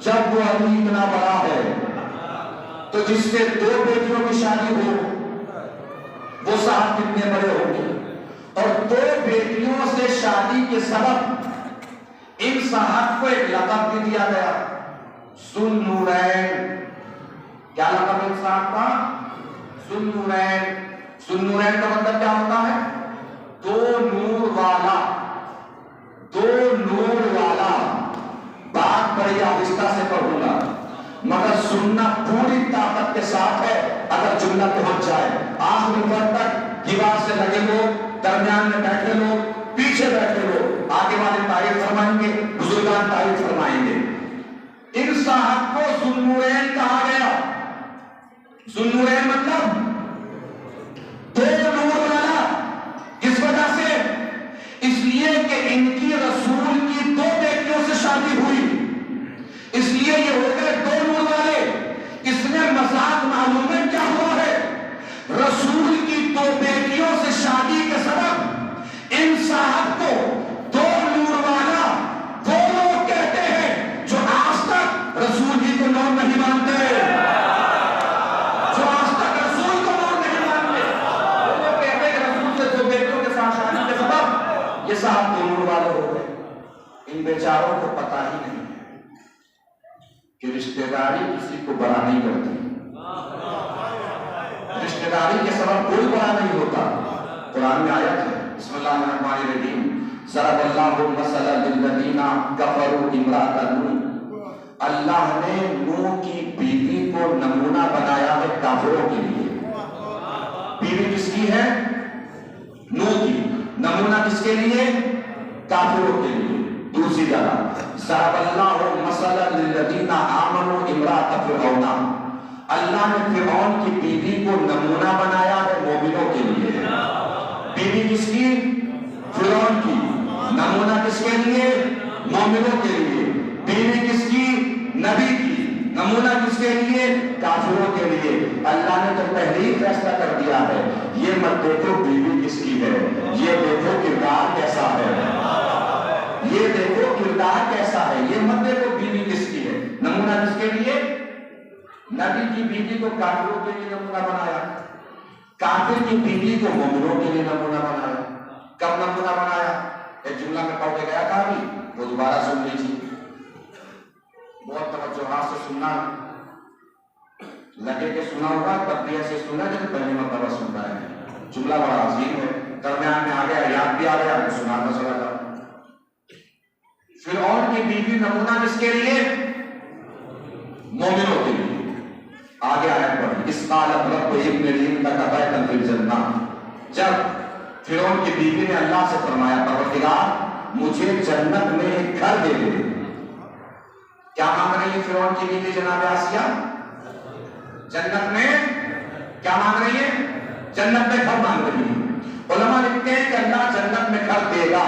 جب وہ علی اتنا بڑا ہے تو جس سے 2 بیٹیوں کی شادی ہو وہ صاحب کتنے بڑے ہوں گے. اور 2 بیٹیوں سے شادی کے سبب ان صاحب کو ایک لقب بھی دیا گیا, ذو النورین. کیا لقب ان صاحب کا؟ ذو النورین. ذو النورین کا مطلب کیا ہوتا ہے؟ 2 نور والا. 2 نور والا. بات بڑی آہستہ سے پڑھوں گا مگر سننا پوری طاقت کے ساتھ ہے. اگر جملہ پہنچ جائے آخری وقت تک دیوار سے لگے لوگ, درمیان میں بیٹھے لوگ, پیچھے بیٹھے لوگ, آگے والے تعریف فرمائیں گے, بزرگان تعریف فرمائیں گے. ان صاحب کو ذو النورین کہا گیا. ذو النورین مطلب 2 نور والا. کس وجہ سے؟ اس لیے کہ ان کی رسول کی 2 بیٹیوں سے شادی ہوئی, اس لیے یہ ہو گئے 2 نور والے. اس میں مذاق معلوم ہے کیا ہوا ہے؟ رسول کی 2 بیٹیوں سے شادی کے سبب ان صاحب کو 2 نور والا وہ لوگ کہتے ہیں جو آج تک رسول جی کو نور نہیں مانتے, جو آج تک رسول کو نور نہیں مانتے. وہ لوگ کہتے ہیں کہ رسول سے 2 بیٹیوں کے ساتھ شادی کے سبب یہ صاحب 2 نور والے ہو گئے. ان بیچاروں کو پتہ ہی نہیں کہ رشتہ داری کسی کو بڑا نہیں کرتی. رشتہ داری کے سبب کوئی بڑا نہیں ہوتا. قرآن میں آیت ہے, بسم اللہ الرحمن الرحیم, ضرب اللہ مثلا للذین کفروا امرأۃ نوح. اللہ نے نوح کی بیوی کو نمونہ بنایا ہے کافروں کے لیے. بیوی کس کی ہے؟ نوح کی. نمونہ کس کے لیے؟ کافروں کے لیے. دوسری جگہ ضرب اللہ مثلا للذین آمنوا امرأۃ فرعون. اللہ نے فرعون کی بیوی کو نمونہ بنایا ہے مومنوں کے لیے. بیوی کس کی؟ فرعون کی. نمونہ کس کے لیے؟ مومنوں کے لیے. بیوی کس کی؟ نبی کی. نمونہ کس کے لیے؟ کافروں کے لیے. اللہ نے تو پہلے ہی فیصلہ کر دیا ہے, یہ مت دیکھو بیوی کس کی ہے, یہ دیکھو کردار کیسا ہے. یہ دیکھو کردار کیسا ہے, یہ مت دیکھو بیوی کس کی ہے. نمونہ کس کے لیے؟ نبی کی بیوی کو کافروں کے لیے نمونہ بنایا, کافر کی بیوی کو مومنوں کے لیے نمونہ بنایا. کب نمونہ بنایا؟ ایک جملہ میں پڑھ کے گیا تھا ابھی, وہ دوبارہ سن لیجیے. بہت توجہ سے سننا, لگے کہ سنا ہوگا تب بھی ایسے سنا جیسے پہلی مرتبہ سن رہا ہے. جملہ بڑا عظیم ہے, درمیان میں آ گیا, یاد بھی آ گیا, سنانا چلا تھا. فرعون کی بیوی نمونہ کس کے لیے؟ مومنوں کے لیے. آگے آیت پڑھی, اس قالت رب ابن لي لك بیتا فی الجنہ. جب فرعون کی بیوی نے اللہ سے فرمایا, پروردگار مجھے جنت میں ایک گھر دے دے. کیا مانگ رہی ہے فرعون کی بیوی جناب آسیہ؟ جنت میں کیا مانگ رہی ہے؟ جنت میں گھر مانگ رہی ہے. علماء لکھتے ہیں کہ اللہ جنت میں گھر دے گا.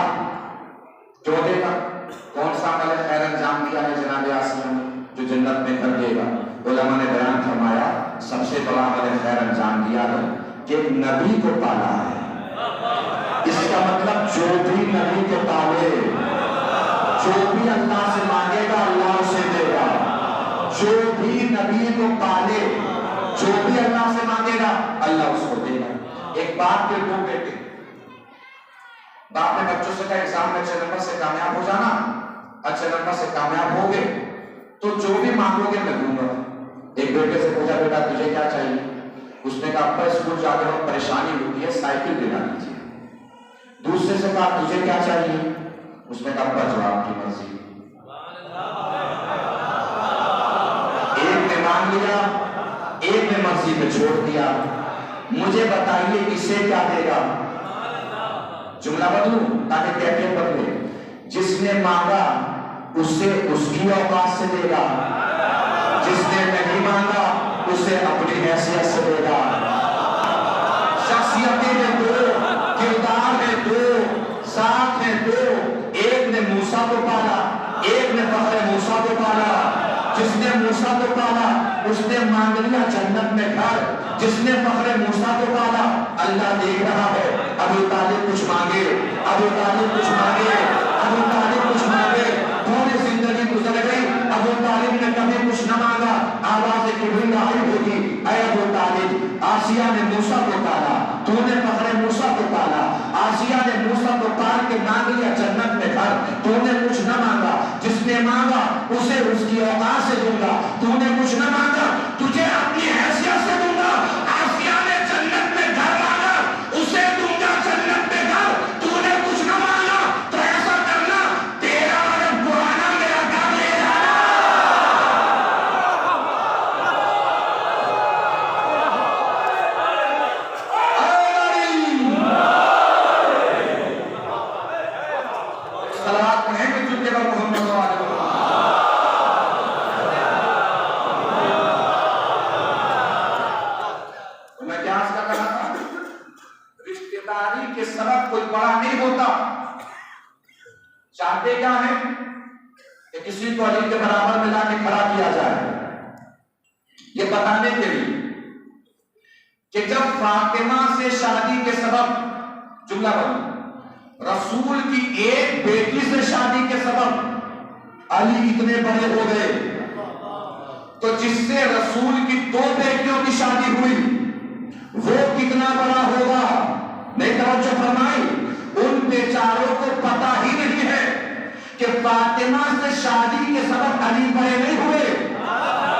کیوں دے گا؟ کون سا عمل خیر انجام دیا ہے جناب آسیہ نے جو جنت میں گھر دے گا؟ علماء نے بیان فرمایا سب سے بڑا عمل خیر انجام دیا ہے کہ نبی کو پالا ہے. اس کا مطلب جو بھی نبی کو پالے, جو بھی اللہ سے مانگے گا اللہ اسے دے گا. جو بھی نبی کو پالے, جو بھی اللہ سے مانگے گا اللہ اس کو دے گا. ایک باپ کے 2 بیٹے, باپ نے بچوں سے کہا ایگزام میں اچھے نمبر سے کامیاب ہو جانا, اچھے نمبر سے کامیاب ہو گئے تو جو بھی مانگو گے میں دوں گا. ایک بیٹے سے پوچھا بیٹا تجھے کیا چاہیے؟ اس نے کہا ابا اسکول جا کر بہت پریشانی ہوتی ہے, سائیکل دلا دیجیے. دوسرے سے کہا تجھے کیا چاہیے؟ اس نے کہا ابا جو آپ کی مرضی. ایک نے مانگ لیا, ایک نے مرضی پہ چھوڑ دیا. مجھے بتائیے اسے کیا دے گا؟ جملہ بدلوں تاکہ کیفیت بدلے. جس نے مانگا اسے اس کی اوقات سے دے گا، جس نے نہیں مانگا اسے اپنی حیثیت سے دے گا۔ شخصیتیں میں دو، کردار میں دو، ساتھ میں دو۔ ایک نے موسیٰ کو پالا، ایک نے فخر موسیٰ کو پالا۔ جس نے موسیٰ کو پالا اس نے مانگ لیا جنت میں گھر، جس نے فخر موسیٰ کو پالا اللہ دیکھ رہا ہے۔ ابو طالب کچھ مانگے، ابو طالب کچھ مانگے، ابو طالب کچھ مانگے، پوری زندگی گزر گئی، ابو طالب نے کبھی کچھ نہ مانگا۔ آواز کبھی آئی ہوگی، اے ابو طالب، آسیہ نے موسیٰ کو پالا، تو نے فخر موسیٰ کو پالا۔ آسیہ نے موسیٰ کو پال کے مانگ لیا جنت میں گھر، تو نے کچھ نہ مانگا۔ جس نے مانگا اسے اس کی اوقات سے دوں گا، تو نے کچھ نہ مانگا تجھے اپنی حیثیت سے دوں گا۔ آسیہ نے جنت میں گھر مانگا، اسے دوں گا جنت میں گھر، تو نے کچھ نہ مانگا تو ایسا کرنا تیرا اور پرانا میرا گھر لے جانا۔ صلوات پڑھیں گے جن کے بعد محمد صلی اللہ علیہ وسلم۔ کے سبب کوئی بڑا نہیں ہوتا۔ چاہتے کیا ہے کہ کسی کو علی کے برابر میں لا کے کھڑا کیا جائے، یہ بتانے کے لیے کہ جب فاطمہ سے شادی کے سبب، جملہ بنی، رسول کی ایک بیٹی سے شادی کے سبب علی اتنے بڑے ہو گئے، تو جس سے رسول کی 2 بیٹیوں کی شادی ہوئی وہ کتنا بڑا ہوگا؟ نہیں توجہ فرمائی۔ ان بیچاروں کو پتہ ہی نہیں ہے کہ فاطمہ سے شادی کے سبب علی بڑے نہیں ہوئے،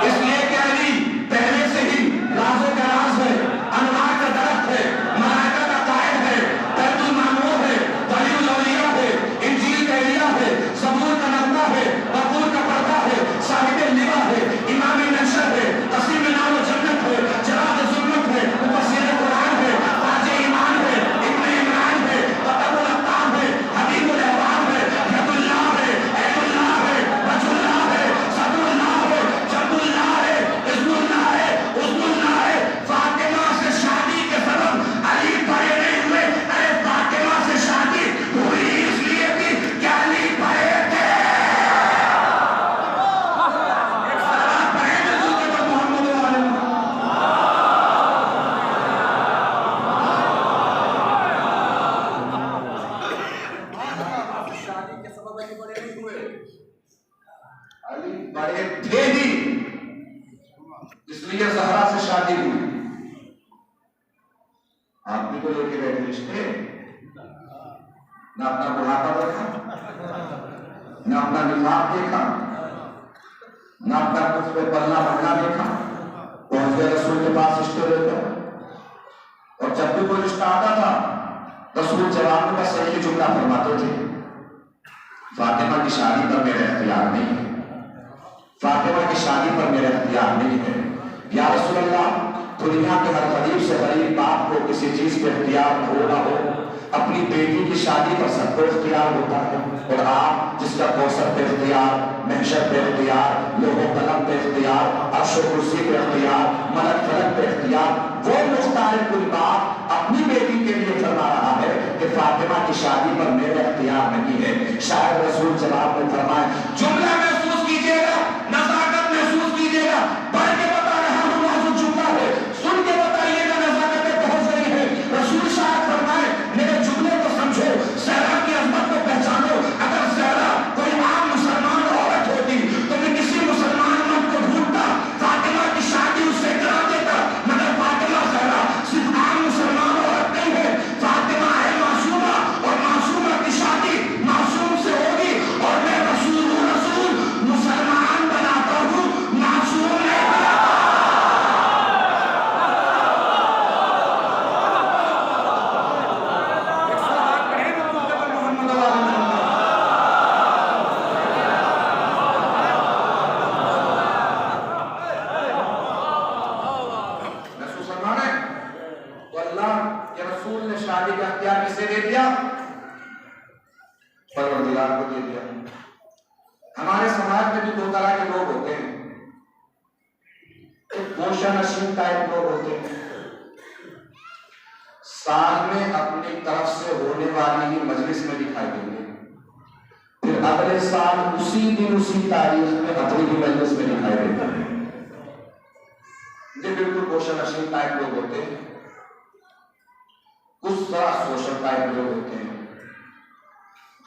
اس لیے کہ علی پہلے سے ہی رازوں کا راز ہے، انوار کا درخت ہے، ملائکہ کا قائد ہے، بیت المعمور ہے، ولی الاولیاء ہے، انجیل کا ایلیا ہے، زبور کا نغمہ ہے، بقور کا پردہ ہے، صاحب اللواء ہے، امام نشر ہے، قسیم نام و جنت ہے، چراغ ظلمت ہے، مفسر قرآن ہے، تاج ایمان ہے، ابن عمران ہے، قطب الاقطاب ہے، حبیب الاحوال ہے، ید اللہ ہے، عین اللہ ہے، وجہ اللہ ہے، صدر اللہ ہے، جنب اللہ ہے، عزم اللہ ہے، عزم اللہ ہے۔ فاطمہ سے شادی کے سبب علی بڑے نہیں ہوئے، ارے فاطمہ سے شادی ہوئی اس لیے بھی کہ علی بڑے تھے۔ بڑے تھے ہی اس لیے زہرا سے شادی ہوئی۔ آدمی کو لے کے بیٹھے رشتے، نہ اپنا بڑھاپا دیکھا، نہ اپنا نفاق دیکھا، نہ اپنا کچھ پہ پلنا بڑھنا دیکھا، پہنچ گئے رسول کے پاس رشتے لے کر، اور جب بھی کوئی رشتہ آتا تھا رسول جواب میں بس ایک ہی جملہ فرماتے تھے، فاطمہ کی شادی پر میرا اختیار نہیں ہے، فاطمہ کی شادی پر میرا اختیار نہیں ہے۔ یا رسول اللہ، دنیا کے ہر غریب سے غریب باپ کو کسی چیز پہ اختیار ہو نہ ہو، اپنی بیٹی کی شادی پر سب کو اختیار ہوتا ہے، اور آپ جس کا کوثر پہ اختیار، محشر پہ اختیار، لوح و قلم پہ اختیار، عرش و کرسی پہ اختیار، ملک فلک پہ اختیار، وہ مختار کل باپ اپنی بیٹی کے لیے فرما رہا ہے کہ فاطمہ کی شادی پر میرا اختیار نہیں ہے۔ شاید رسول جواب میں فرمائے، جملہ محسوس کیجئے گا، نزاکت محسوس کیجئے گا، پڑھ کے بتا رہا ہوں موضوع جملہ ہے، سن کے بتائیے گا نزاکتیں بہت رہی ہے۔ رسول شاید فرمائے میرے جملے کو سمجھو، زہرا کی عظمت کو پہچانو، اگر زہرا کوئی عام مسلمان عورت ہوتی تو میں کسی مسلمان مرد کو ڈھونڈتا، فاطمہ کی شادی اس سے کرا دیتا، مگر فاطمہ زہرا صرف عام مسلمان عورت نہیں ہے، فاطمہ ہے معصومہ، اور معصومہ کی شادی معصوم سے ہوگی، اور میں رسول ہوں، رسول ہمارے سماج میں بھی دو طرح کے لوگ ہوتے ہیں، ایک گوشہ نشین ٹائپ لوگ ہوتے ہیں، سال میں اپنی طرف سے ہونے والی ہی مجلس میں دکھائی دیں گے، پھر اگلے سال اسی دن اسی تاریخ میں اپنی ہی مجلس میں دکھائی دیتے ہیں۔ یہ بالکل گوشہ نشین ٹائپ لوگ ہوتے ہیں۔ کچھ ذرا سوشل ٹائپ لوگ ہوتے ہیں،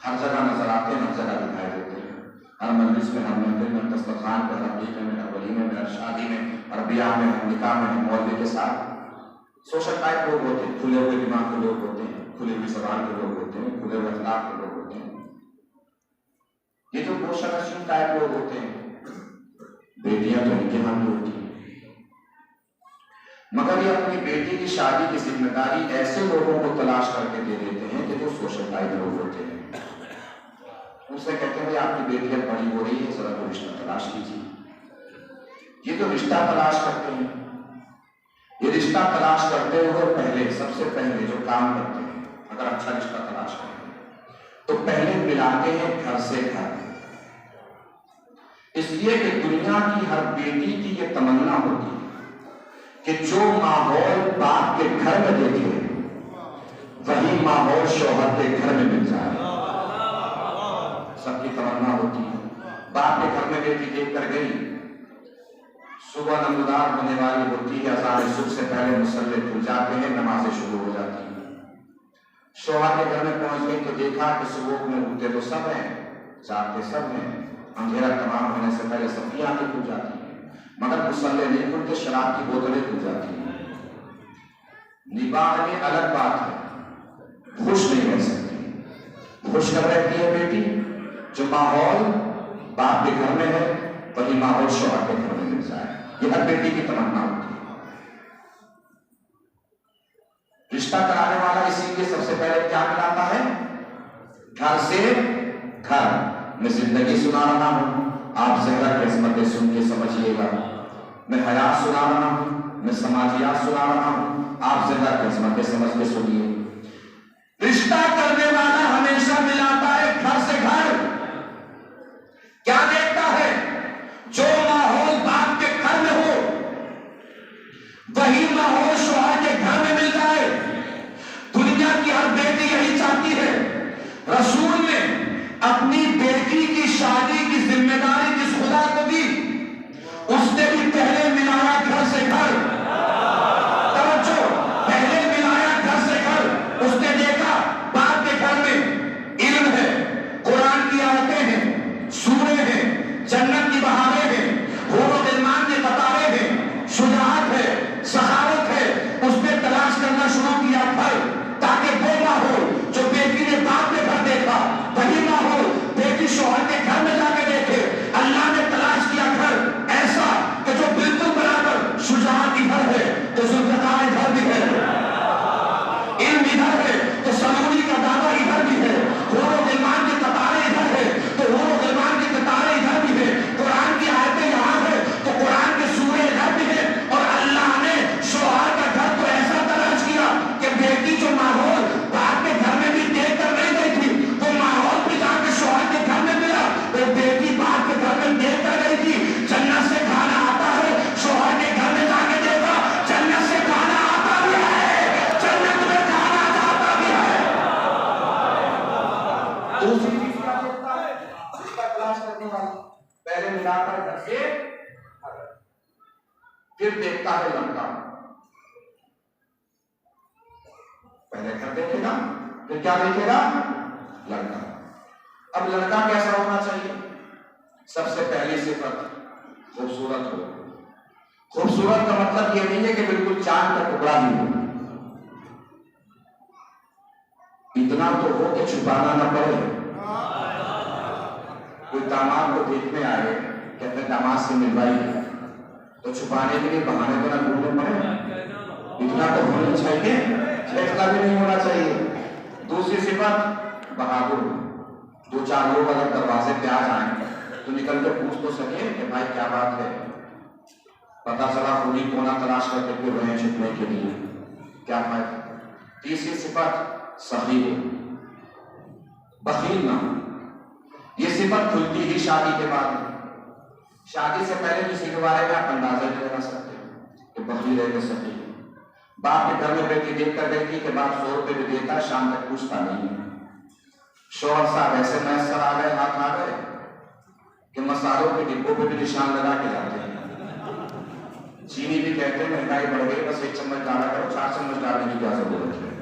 ہر جگہ نظر آتے ہیں، ہر جگہ دکھائی دیتے ہیں، ہر مجلس میں، ہر محفل میں، دسترخوان پر، ہر عقیقے میں، ہر ولیمے میں، ہر شادی میں، ہر بیاہ میں، ہر نکاح میں، ہر مولوی کے ساتھ۔ سوشل ٹائپ لوگ ہوتے ہیں، کھلے ہوئے دماغ کے لوگ ہوتے ہیں، کھلی ہوئی زبان کے لوگ ہوتے ہیں، کھلے ہوئے اخلاق کے لوگ ہوتے ہیں۔ یہ جو گوشہ نشین ٹائپ لوگ ہوتے ہیں، بیٹیاں تو ان کے ہاں بھی ہوتی ہیں، مگر یہ اپنی بیٹی کی شادی کی ذمہ داری ایسے لوگوں کو تلاش کر کے دے دیتے ہیں کہ جو سوشل ٹائپ لوگ ہوتے ہیں۔ ان سے کہتے ہیں آپ کی بیٹی اب بڑی ہو رہی ہے، ذرا کوئی رشتہ تلاش کیجیے۔ یہ جو رشتہ تلاش کرتے ہیں، یہ رشتہ تلاش کرتے ہوئے پہلے، سب سے پہلے جو کام کرتے ہیں، اگر اچھا رشتہ تلاش کرتے ہیں تو پہلے ملاتے ہیں گھر سے گھر، اس لیے کہ دنیا کی ہر بیٹی کی یہ تمنا ہوتی ہے کہ جو ماحول باپ کے گھر میں دیکھے وہی ماحول شوہر کے گھر میں مل جائے۔ سب کی تمنا ہوتی ہے، باپ کے گھر میں بیٹی دیکھ کر گئی، صبح نمودار ہونے والی ہوتی ہے، اذان صبح سے پہلے مصلے کھل جاتے ہیں، نمازیں شروع ہو جاتی ہیں۔ شوہر کے گھر میں پہنچ گئی تو دیکھا کہ صبح میں اٹھتے تو سب ہیں، جاگتے سب ہیں، اندھیرا تمام ہونے سے پہلے سب کی آنکھیں کھل جاتی ہیں، مگر مصلے نہیں کھلتے، شراب کی بوتلیں کھل جاتی ہیں۔ نباہ میں الگ بات ہے، خوش نہیں رہ سکتی، خوش کر رہتی ہے بیٹی جو ماحول باپ کے گھر میں ہے وہی ماحول شوہر کے گھر میں مل جائے، یہ ہر بیٹی کی تمنا ہوتی ہے۔ رشتہ کرانے والا اسی لیے سب سے پہلے کیا ملاتا ہے؟ گھر سے گھر۔ میں زندگی سنا رہا ہوں، آپ زہرا کی عظمتیں سن کے سمجھیے گا، میں حیات سنا رہا ہوں، میں سماجیات سنا رہا ہوں، آپ زہرا کی عظمتیں سمجھ کے سنیے۔ رشتہ کرنے والا ہمیشہ ملاتا ہے گھر سے گھر۔ کیا دیکھتا ہے؟ جو ماحول باپ کے گھر میں ہو وہی ماحول شوہر کے گھر میں مل جائے۔ دنیا کی ہر بیٹی یہی چاہتی ہے۔ رسول نے اپنی بیٹی کی شادی کی ذمہ داری جس خدا کو دی، اس نے بھی پہلے ملایا گھر سے گھر۔ توجہ، پہلے ملایا گھر سے گھر۔ اس نے دیکھا باپ کے گھر میں علم ہے، قرآن کی آیتیں ہیں، سورے ہیں، جنت کی بہاریں ہیں، حور و غلمان کے قطارے ہیں، شجاعت ہے، سخاوت ہے۔ اس نے تلاش کرنا شروع کیا گھر، تاکہ وہ ماحول جو بیٹی نے باپ کے گھر دیکھا وہی ماحول بیٹی شوہر کے گھر میں جا کے دیکھے۔ اللہ نے تلاش کیا گھر ایسا کہ جو بالکل برابر، شجاعت ادھر ہے تو ذوالفقار ادھر بھی ہے، علم ادھر ہے تو سلوری کا دعویٰ ادھر بھی ہے، حور و غلمان کے قطارے ادھر ہے تو حور و غلمان کے قطارے ادھر بھی ہے، قرآن کی آیتیں یہاں ہے تو قرآن کے سورے ادھر بھی ہے۔ اور اللہ نے شوہر کا گھر تو ایسا تلاش کیا کہ بیٹی جو ماحول باپ کے گھر میں بھی دیکھ کر نہیں گئی تھی، وہ ماحول بھی جا کے شوہر کے گھر میں ملا۔ وہ بیٹی باپ کے گھر میں دیکھ کر گئی تھی، جنت سے کھانا آتا ہے، شوہر کے گھر میں جا کے دیکھا جنت سے کھانا آتا بھی ہے، جنت میں کھانا جاتا بھی ہے۔ دوسری چیز کیا دیکھتا ہے اس کا تلاش کرنے والا؟ پہلے ملا کر گھر سے پھر دیکھتا ہے لڑکا۔ پہلے گھر دیکھے گا پھر کیا دیکھے گا؟ لڑکا۔ اب لڑکا کیسا ہونا چاہیے؟ سب سے پہلی صفت خوبصورت ہو۔ خوبصورت کا مطلب یہ نہیں ہے کہ بالکل چاند کا ٹکڑا ہی ہو، اتنا تو ہو کہ چھپانا نہ پڑے۔ کوئی داماد کو دیکھنے آئے کہ اپنے داماد سے ملوائی تو چھپانے کے لیے بہانے تو نہ ڈھونڈنے پڑے، اتنا تو ہونا چاہیے، چھیڑنا بھی نہیں ہونا چاہیے۔ دوسری صفت بہادر، دو چار لوگ اگر دروازے پہ آ جائیں تو نکل کے پوچھ تو سکے کہ بھائی کیا بات ہے، پتا چلا خود ہی کونا تلاش کرتے پھر رہے چھپنے کے لیے، کیا فائدہ۔ تیسری صفت سخی ہو، بخیل نہ ہو۔ یہ صفت کھلتی ہی شادی کے بعد ہے۔ شادی سے پہلے کسی کے بارے میں آپ اندازہ نہیں لگا سکتے کہ بخیل ہے کہ سخی۔ باپ کے گھر میں بیٹی دیکھ کر دیکھتی کہ باپ 100 روپے بھی دیتا، شام تک پوچھتا نہیں ہے۔ شوہر صاحب ایسے میسر آ گئے، ہاتھ آ گئے کہ مسالوں کے ڈبوں پہ بھی نشان لگا کے جاتے ہیں۔ چینی بھی کہتے ہیں مہنگائی بڑھ گئی، بس 1 چمچ ڈالا کرو، 4 چمچ ڈالنے کی کیا ضرورت ہے۔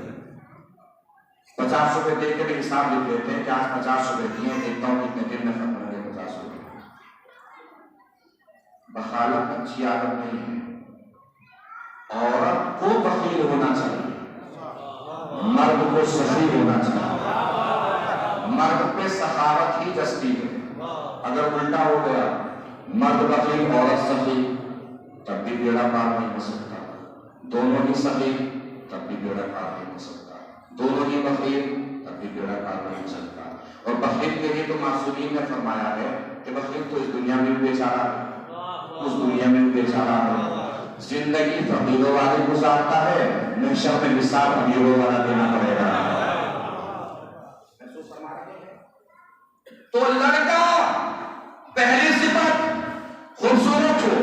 50 روپے دے کے بھی حساب لکھ دیتے ہیں کہ آج 50 روپے دیے، دیکھتا ہوں کتنے دن میں ختم ہوں گے 50 روپے۔ بخالت اچھی عادت نہیں ہے۔ عورت کو بخیل ہونا چاہیے، مرد کو سخی ہونا چاہیے۔ مرد پہ سخاوت ہی جستی ہے۔ اگر الٹا ہو گیا، مرد بخیل عورت سخی، تب بھی بیڑا پار نہیں ہو سکتا۔ دونوں ہی سخی تب بھی بیڑا پار نہیں ہو سکتا، دونوں ہی بخیل تب بھی بیڑا پار نہیں ہو سکتا۔ اور بخیل کے لیے تو معصومین نے فرمایا ہے کہ بخیل تو اس دنیا میں بھی بیچارہ ہے، اس دنیا میں بھی بیچارہ ہے۔ زندگی فقیروں والے گزارتا ہے، محشر میں حساب امیروں والا دینا پڑے گا۔ تو لڑکا پہلی صفت خوبصورت ہو،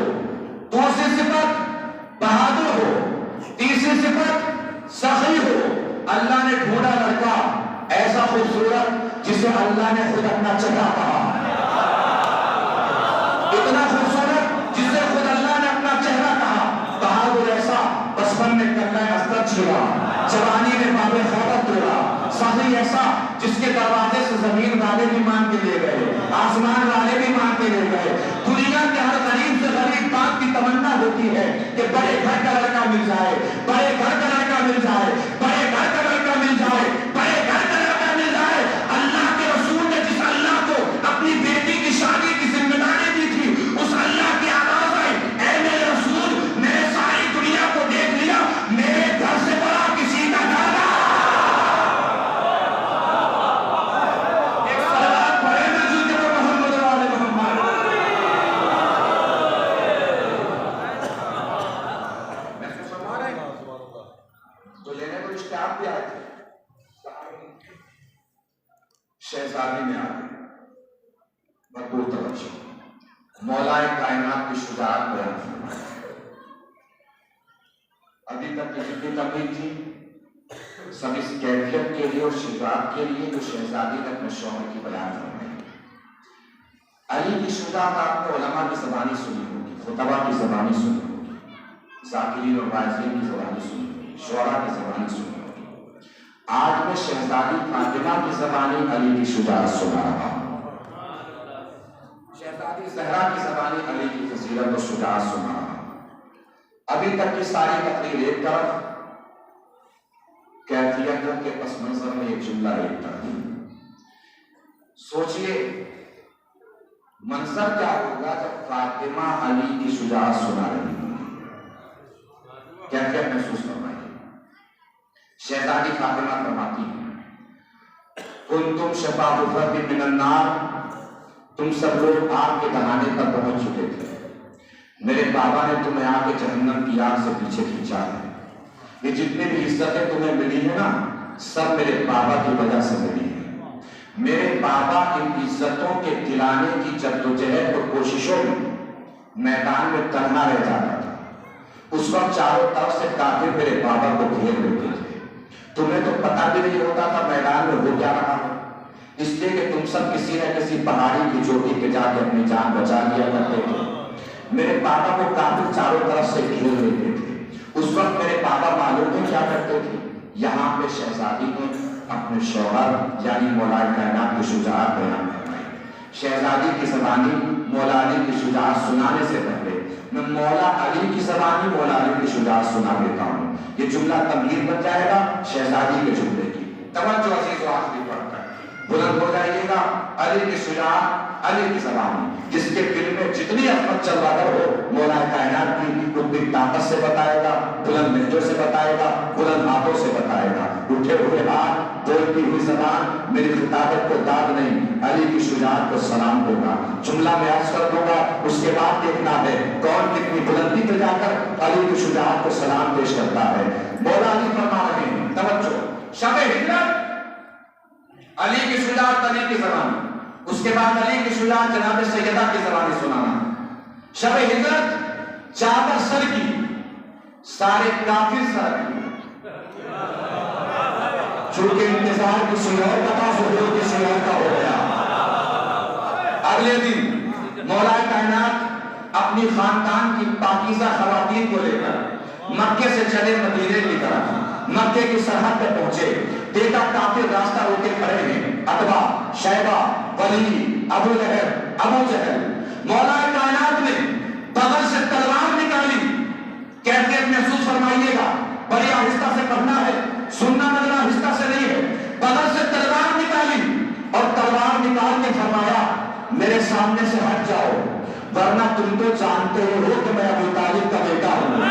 دوسری صفت بہادر ہو، تیسری صفت سخی ہو۔ اللہ نے ڈھونڈا لڑکا ایسا خوبصورت جسے اللہ نے خود اپنا چہرہ کہا، اتنا خوبصورت جسے خود اللہ نے اپنا چہرہ کہا۔ بہادر ایسا بچپن میں کرنا اثر چھڑا، جوانی میں باب خیبر توڑا۔ سخی ایسا جس کے دروازے سے زمین والے بھی مان کے لے گئے، آسمان والے بھی مان کے لے گئے۔ دنیا کے ہر غریب سے غریب باپ کی تمنا ہوتی ہے کہ بڑے گھر کا لڑکا مل جائے، بڑے گھر کا لڑکا مل جائے، بڑے گھر کا لڑکا مل جائے، بڑے گھر کا لڑکا مل جائے۔ اللہ کے رسول نے جس اللہ کو اپنی بیٹی کی شادی کی ذمہ داری دی تھی، اس اللہ کی آواز آئی، اے میرے رسول، میں نے ساری دنیا کو دیکھ لیا، میرے گھر سے بڑا کسی کا گھر نہ۔ شہزادی میں آ گئی، بھرپور توجہ، مولا کائنات کی شجاعت بیان فرمائی۔ ابھی تک کی جتنی تقریب تھی سب اس کیفیت کے لیے اور شجاعت کے لیے جو شہزادی نے اپنے شوہر کی بیان فرمائی۔ علی کی شجاعت آپ نے علماء کی زبانی سنی ہوگی، خطبہ کی زبانی سنی ہوگی، ذاکرین اور واعظین کی زبانی سنی ہوگی، شعراء کی زبانی سنی ہوگی۔ آج میں شہزادی فاطمہ کی زبانی علی کی شجاعت سنا رہا ہوں، شہزادی زہرا کی زبانی علی کی فضیلت اور شجاعت سنا رہا ہوں۔ ابھی تک کی ساری تقریر ایک طرف، کیفیت کے پس منظر میں ایک جملہ ایک طرف۔ سوچئے منظر کیا ہوگا جب فاطمہ علی کی شجاعت سنا رہی ہوگی، کیفیت محسوس فرمائیے۔ شہزادی فاطمہ فرماتی ہیں، کنتم شفا حفرۃ من النار، تم سب لوگ آگ کے دہانے پر پہنچ چکے تھے، میرے بابا نے تمہیں آگ کے جہنم کی آگ سے پیچھے کھینچا ہے۔ یہ جتنے بھی عزتیں تمہیں ملی ہیں نا، سب میرے بابا کی وجہ سے ملی ہیں۔ میرے بابا ان عزتوں کے دلانے کی جدوجہد اور کوششوں میں میدان میں تنہا رہ جاتا تھا۔ اس وقت چاروں طرف سے کافر میرے بابا کو گھیر لیتے تھے، تمہیں تو پتہ بھی نہیں ہوتا تھا میدان میں ہو کیا رہا ہے، اس لیے کہ تم سب کسی نہ کسی پہاڑی کی چوٹی پہ جا کے اپنی جان بچا لیا کرتے تھے۔ میرے بابا کو کافر چاروں طرف سے گھیر لیتے تھے۔ اس وقت میرے بابا معلوم ہے کیا کرتے تھے، یہاں پہ شہزادی نے اپنے شوہر یعنی مولا کائنات کی شجاعت بیان فرمائی۔ شہزادی کی زبانی مولا علی کی شجاعت سنانے سے پہلے میں مولا علی کی زبانی مولا علی کی شجاعت سنا دیتا ہوں۔ یہ جملہ تمہید بن جائے گا شہزادی کے جملے کی۔ توجہ عزیز و آخری پڑھ کر بلند ہو جائیے گا۔ علی کی شجاعت، علی کی زبانی، جس کے دل میں جتنی عظمت چل رہا ہے وہ مولا کائنات کی اتنی طاقت سے بتائے گا، بلند لہجوں سے بتائے گا، بلند ہاتھوں سے بتائے گا۔ اٹھے ہوئے ہاتھ، بولتی ہوئی زبان، میری خطابت کو داد نہیں، علی کی شجاعت کو سلام ہوگا۔ جملہ میں عرض کر دوں گا، اس کے بعد دیکھنا ہے کون کتنی بلندی پہ جا کر علی کی شجاعت کو سلام پیش کرتا ہے۔ مولا علی فرما رہے ہیں، توجہ، شب ہجرت علی کی شجاعت، علی کی زبان، اس کے بعد علی کی شجاعت جناب سیدہ کی زبانی سنانا. شب ہجرت چادر سر کی, سارے کافر سر کی, چونکہ انتظار کسی اور کا تھا, ظہور کسی اور کا ہو گیا. اگلے دن مولا کائنات اپنی خاندان کی پاکیزہ خواتین کو لے کر مکے سے چلے مدینے کی طرف. مکے کی سرحد پہ پہنچے, دیکھا کافر راستہ روکے کھڑے ہیں, عتبہ, شیبہ, ولید, ابو لہب, ابو جہل. مولا کائنات نے بغل سے تلوار نکالی. کیفیت محسوس فرمائیے گا, بڑی آہستہ سے پڑھنا ہے, سننا مگنا آہستہ سے نہیں ہے. بغل سے تلوار نکالی اور تلوار نکال کے فرمایا میرے سامنے سے ہٹ جاؤ, ورنہ تم تو جانتے ہو کہ میں ابو طالب کا بیٹا ہوں.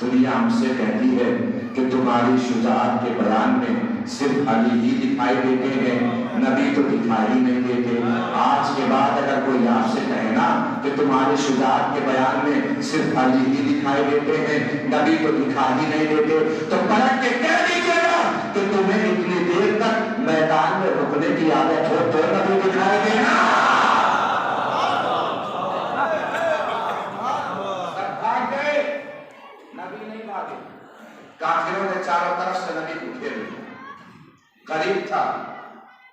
دنیا ہم سے کہتی ہے کہ تمہاری شجاعت کے بیان میں صرف علی ہی دکھائی دیتے ہیں, نبی تو دکھائی نہیں دیتے. آج کے بعد اگر کوئی آپ سے کہے نا کہ تمہاری شجاعت کے بیان میں صرف علی ہی دکھائی دیتے ہیں, نبی تو دکھائی نہیں دیتے, تو پلٹ کے کہہ دیجیے گا کہ تمہیں اتنی دیر تک میدان میں رکنے کی عادت ہو تو نبی دکھائی دینا. کافروں نے چاروں طرف سے نبی کو گھیر لیا. قریب تھا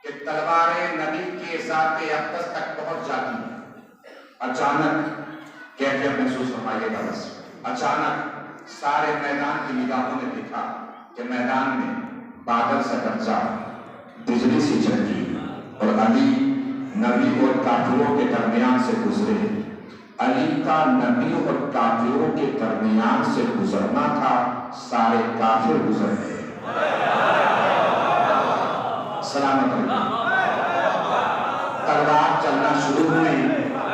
کہ تلواریں نبی کے ذات اقدس تک پہنچ جاتی. اچانک کیفیت محسوس فرمائیے گا, بس اچانک سارے میدان کی نگاہوں نے دیکھا کہ میدان میں بادل سے گرجا, بجلی سی چمکی اور علی نبی اور کافروں کے درمیان سے گزرے. علی کا نبی اور کافروں کے درمیان سے گزرنا تھا, سارے کافر گزر گئے. سلامت علیکم. تلوار چلنا شروع ہوئی,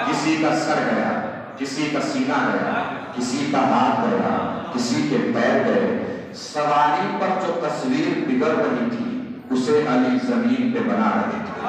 کسی کا سر گیا, کسی کا سینہ گیا, کسی کا ہاتھ گیا, کسی کے پیر گئے. سواری پر جو تصویر بگڑ رہی تھی اسے علی زمین پہ بنا رہے تھے.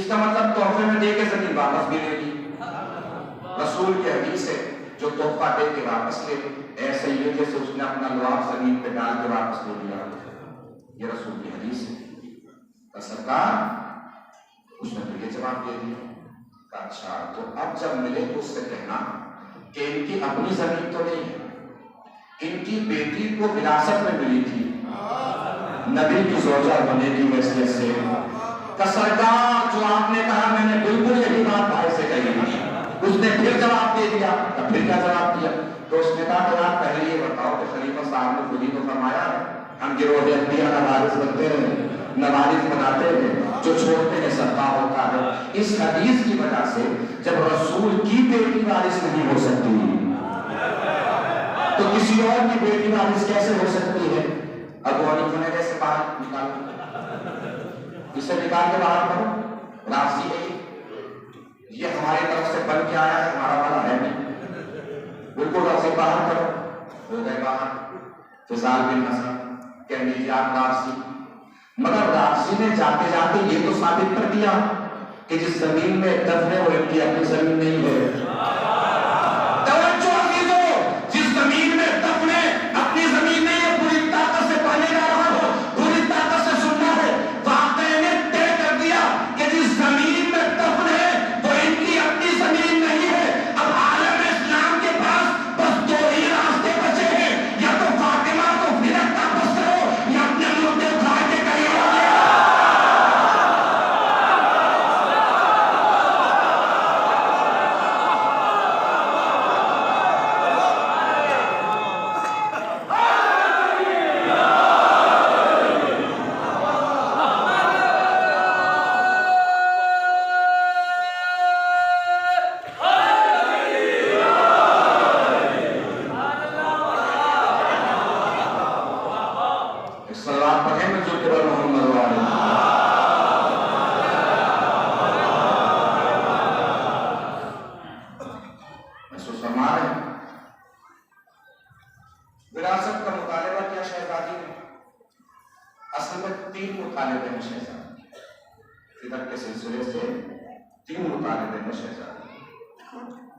اس کا مطلب تحفے میں دے کے زمین واپس بھی لے لی. رسول کی حدیث ہے جو تحفہ دے کے واپس لے ایسے ہی جیسے اس نے اپنا لعاب زمین پہ ڈال کے واپس لے لیا. یہ رسول کی حدیث ہے. تو سرکار اس نے تو یہ جواب دے دیا. اچھا تو اب جب ملے تو اس سے کہنا کہ ان کی اپنی زمین تو نہیں ہے, ان کی بیٹی کو وراثت میں ملی تھی نبی کی زوجہ ہونے کی وجہ سے. سرکار جو آپ نے کہا میں نے بالکل یہی بات بھائی سے کہی تھی. اس نے پھر جواب دے دیا. تب پھر کیا جواب دیا؟ تو اس نے کہا کہ آپ پہلے یہ بتاؤ کہ خلیفہ صاحب نے خود ہی تو فرمایا ہم گروہ انبیاء نوارث بنتے ہیں, نوارث بناتے ہیں, جو چھوڑتے ہیں صدقہ ہوتا ہے. اس حدیث کی وجہ سے جب رسول کی بیٹی وارث نہیں ہو سکتی تو کسی اور کی بیٹی وارث کیسے ہو سکتی ہے؟ ابو حنیفہ نے کیسے باہر نکالا؟ اسے نکال کے باہر کرو. رافضی ہے یہ ہماری طرف سے بن کے آیا ہے, ہمارا والا ہے نہیں. بالکل رافضی باہر کرو. ہو گئے باہر. فضال بن حسن کہہ لیجیے آپ رافضی. مگر رافضی نے جاتے جاتے یہ تو ثابت کر دیا کہ جس زمین میں دفن ہے وہ ان کی اپنی زمین نہیں ہے. توجہ کیجیے, جس زمین میں دفن ہے اپنی زمین نہیں ہے. پوری طاقت سے پڑھنے جا رہا ہو, پوری طاقت سے سننا ہے. واقعے نے طے کر دیا کہ جس زمین میں دفن ہے وہ ان کی اپنی زمین نہیں ہے. اب عالم اسلام کے پاس بس دو ہی راستے بچے ہیں, یا تو فاطمہ کو فرق واپس کرو یا اپنے مردے اٹھا کے کہیں وراثت کا مطالبہ کیا شہزادی نے؟ اصل میں 3 مطالبے ہیں شہزادی. فدر کے سلسلے سے 3 مطالبے ہیں شہزادی.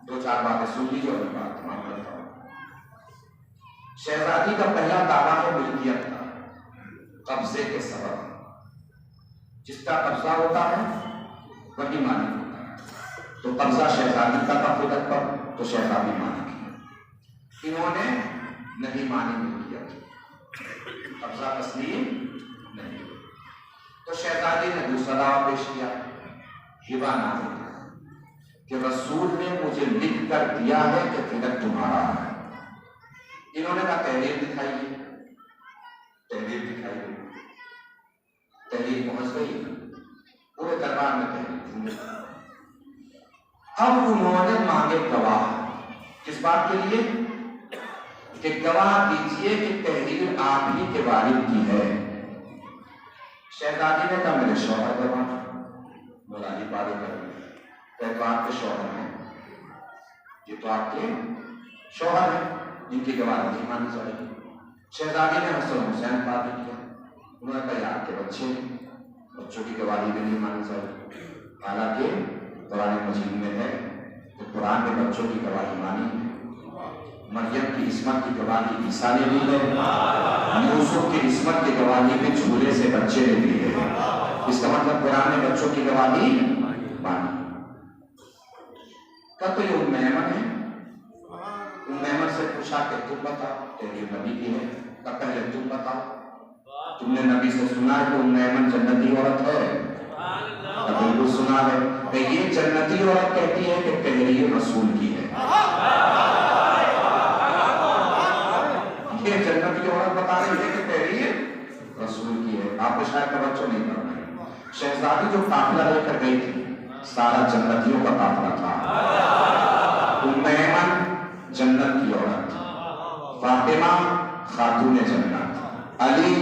2-4 باتیں سن لیجیے اور بات تمام کرتا ہوں. شہزادی کا پہلا دعویٰ ہے ملکیت کا, قبضے کے سبب. جس کا قبضہ ہوتا ہے وہی مالک ہوتا ہے. تو قبضہ شہزادی کا تھا فدر پر, تو شہزادی مالک ہے. انہوں نے نہیں مانی ملکیت, قبضہ تسلیم نہیں. تو شہزادی نے دوسرا دعویٰ پیش کیا, ہبہ نامہ, کہ رسول نے مجھے لکھ کر دیا ہے کہ فدر تمہارا ہے. انہوں نے کہا تحریر دکھائیے. تحریر دکھائیے. تحریر پہنچ گئی پورے دربار میں. تحریر اب انہوں نے مانگے گواہ. کس بات کے لیے؟ کہ گواہ دیجئے کہ تحریر آپ ہی کے والد کی ہے. شہزادی نے کہا میرے شوہر گواہ. مولانا بارے کر تو آپ کے شوہر ہیں, یہ تو آپ کے شوہر ہیں, ان کی گواہ نہیں مانی جائے گی. شہزادی نے حسن حسین بات کیا. انہوں نے کہا یہ آپ کے بچے ہیں, بچوں کی گواہی بھی نہیں مانی جائے گی. حالانکہ قرآن مجید میں ہے کہ قرآن نے بچوں کی گواہی مانی ہے. مریم کی عصمت کی گواہی عیسیٰ نے دی ہے, یوسف کی عصمت کی گواہی بھی جھولے سے بچے نے دی ہے. اس کا مطلب قرآن نے بچوں کی گواہی مانی. کب تو یہ ام ایمن ہے. ام ایمن سے پوچھا کہ تم بتاؤ, تحریر نبی کی ہے. کب پہلے تم بتاؤ, تم نے نبی سے سنا ہے کہ ام ایمن جنتی عورت ہے؟ بالکل سنا ہے. کہ یہ جنتی عورت کہتی ہے کہ تحریر رسول کی ہے. یہ جنتی عورت بتا رہی ہے کہ تحریر رسول کی ہے. آپ کو شاید توجہ نہیں کر رہے. شہزادی جو قافلہ لے کر گئی تھی سارا جنتیوں کا قافلہ تھا. ام ایمن جنت کی عورت, فاطمہ خاتون جنت, علی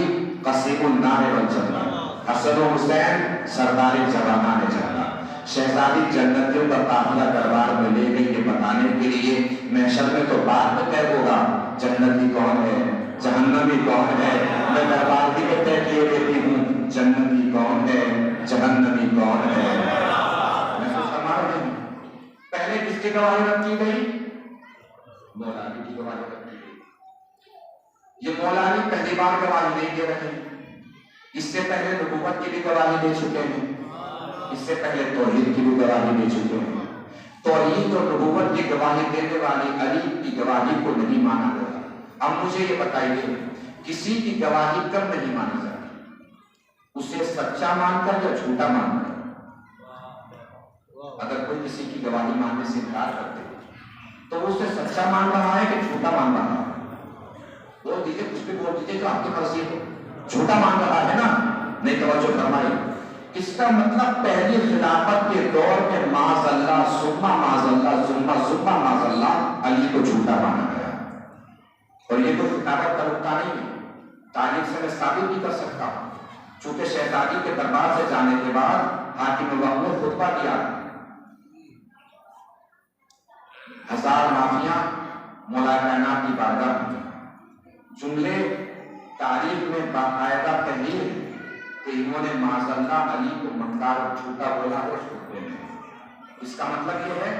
قصیب النار والجنت, حسن و حسین سردار جوانان جنت. شہزادی جنتیوں کا قافلہ دربار میں لے گئی یہ بتانے کے لیے محشر میں تو بعد میں طے ہوگا جنتی کون ہے جہنمی کون ہے. میں دربار کی طے کیے دیتی ہوں جنتی کون ہے جہنمی کون ہے. کی گواہی رد کی گئی؟ مولانی کی گواہی رد کی گئی۔ یہ مولانی پہلی بار گواہی نہیں دے رہے، اس سے پہلے نبوت کی بھی گواہی دے چکے ہیں، اس سے پہلے توحید کی بھی گواہی دے چکے ہیں۔ توحید اور نبوت کی گواہی دینے والی علی کی گواہی کو نہیں مانا گیا۔ اب مجھے یہ بتائیے، کسی کی گواہی کب نہیں مانی جاتی؟ اسے سچا مان کر یا جھوٹا مان کر؟ اگر کوئی کسی کی گواہی ماننے سے انکار کرتے تو وہ اسے سچا مان رہا ہے کہ جھوٹا مان رہا ہے؟ بول دیجیے، کچھ بھی بول دیجیے جو آپ کی مرضی ہو۔ جھوٹا مان رہا ہے نا؟ نہیں، توجہ فرمائی۔ اس کا مطلب پہلی خلافت کے دور میں معاذ اللہ ثم معاذ اللہ ثم معاذ اللہ علی کو جھوٹا مانا گیا۔ اور یہ کوئی کتابت کا نقطہ نہیں ہے، تاریخ سے میں ثابت بھی کر سکتا ہوں۔ چونکہ شہزادی کے دربار سے جانے کے بعد حاکم وقت نے خطبہ دیا، 1000 مافیاں مولا کائنات کی بارگاہ میں، جملے تاریخ میں باقاعدہ تحریر کہ انہوں نے معاذ اللہ علی کو مکار اور جھوٹا بولا ہے اس خطبے میں۔ اس کا مطلب یہ ہے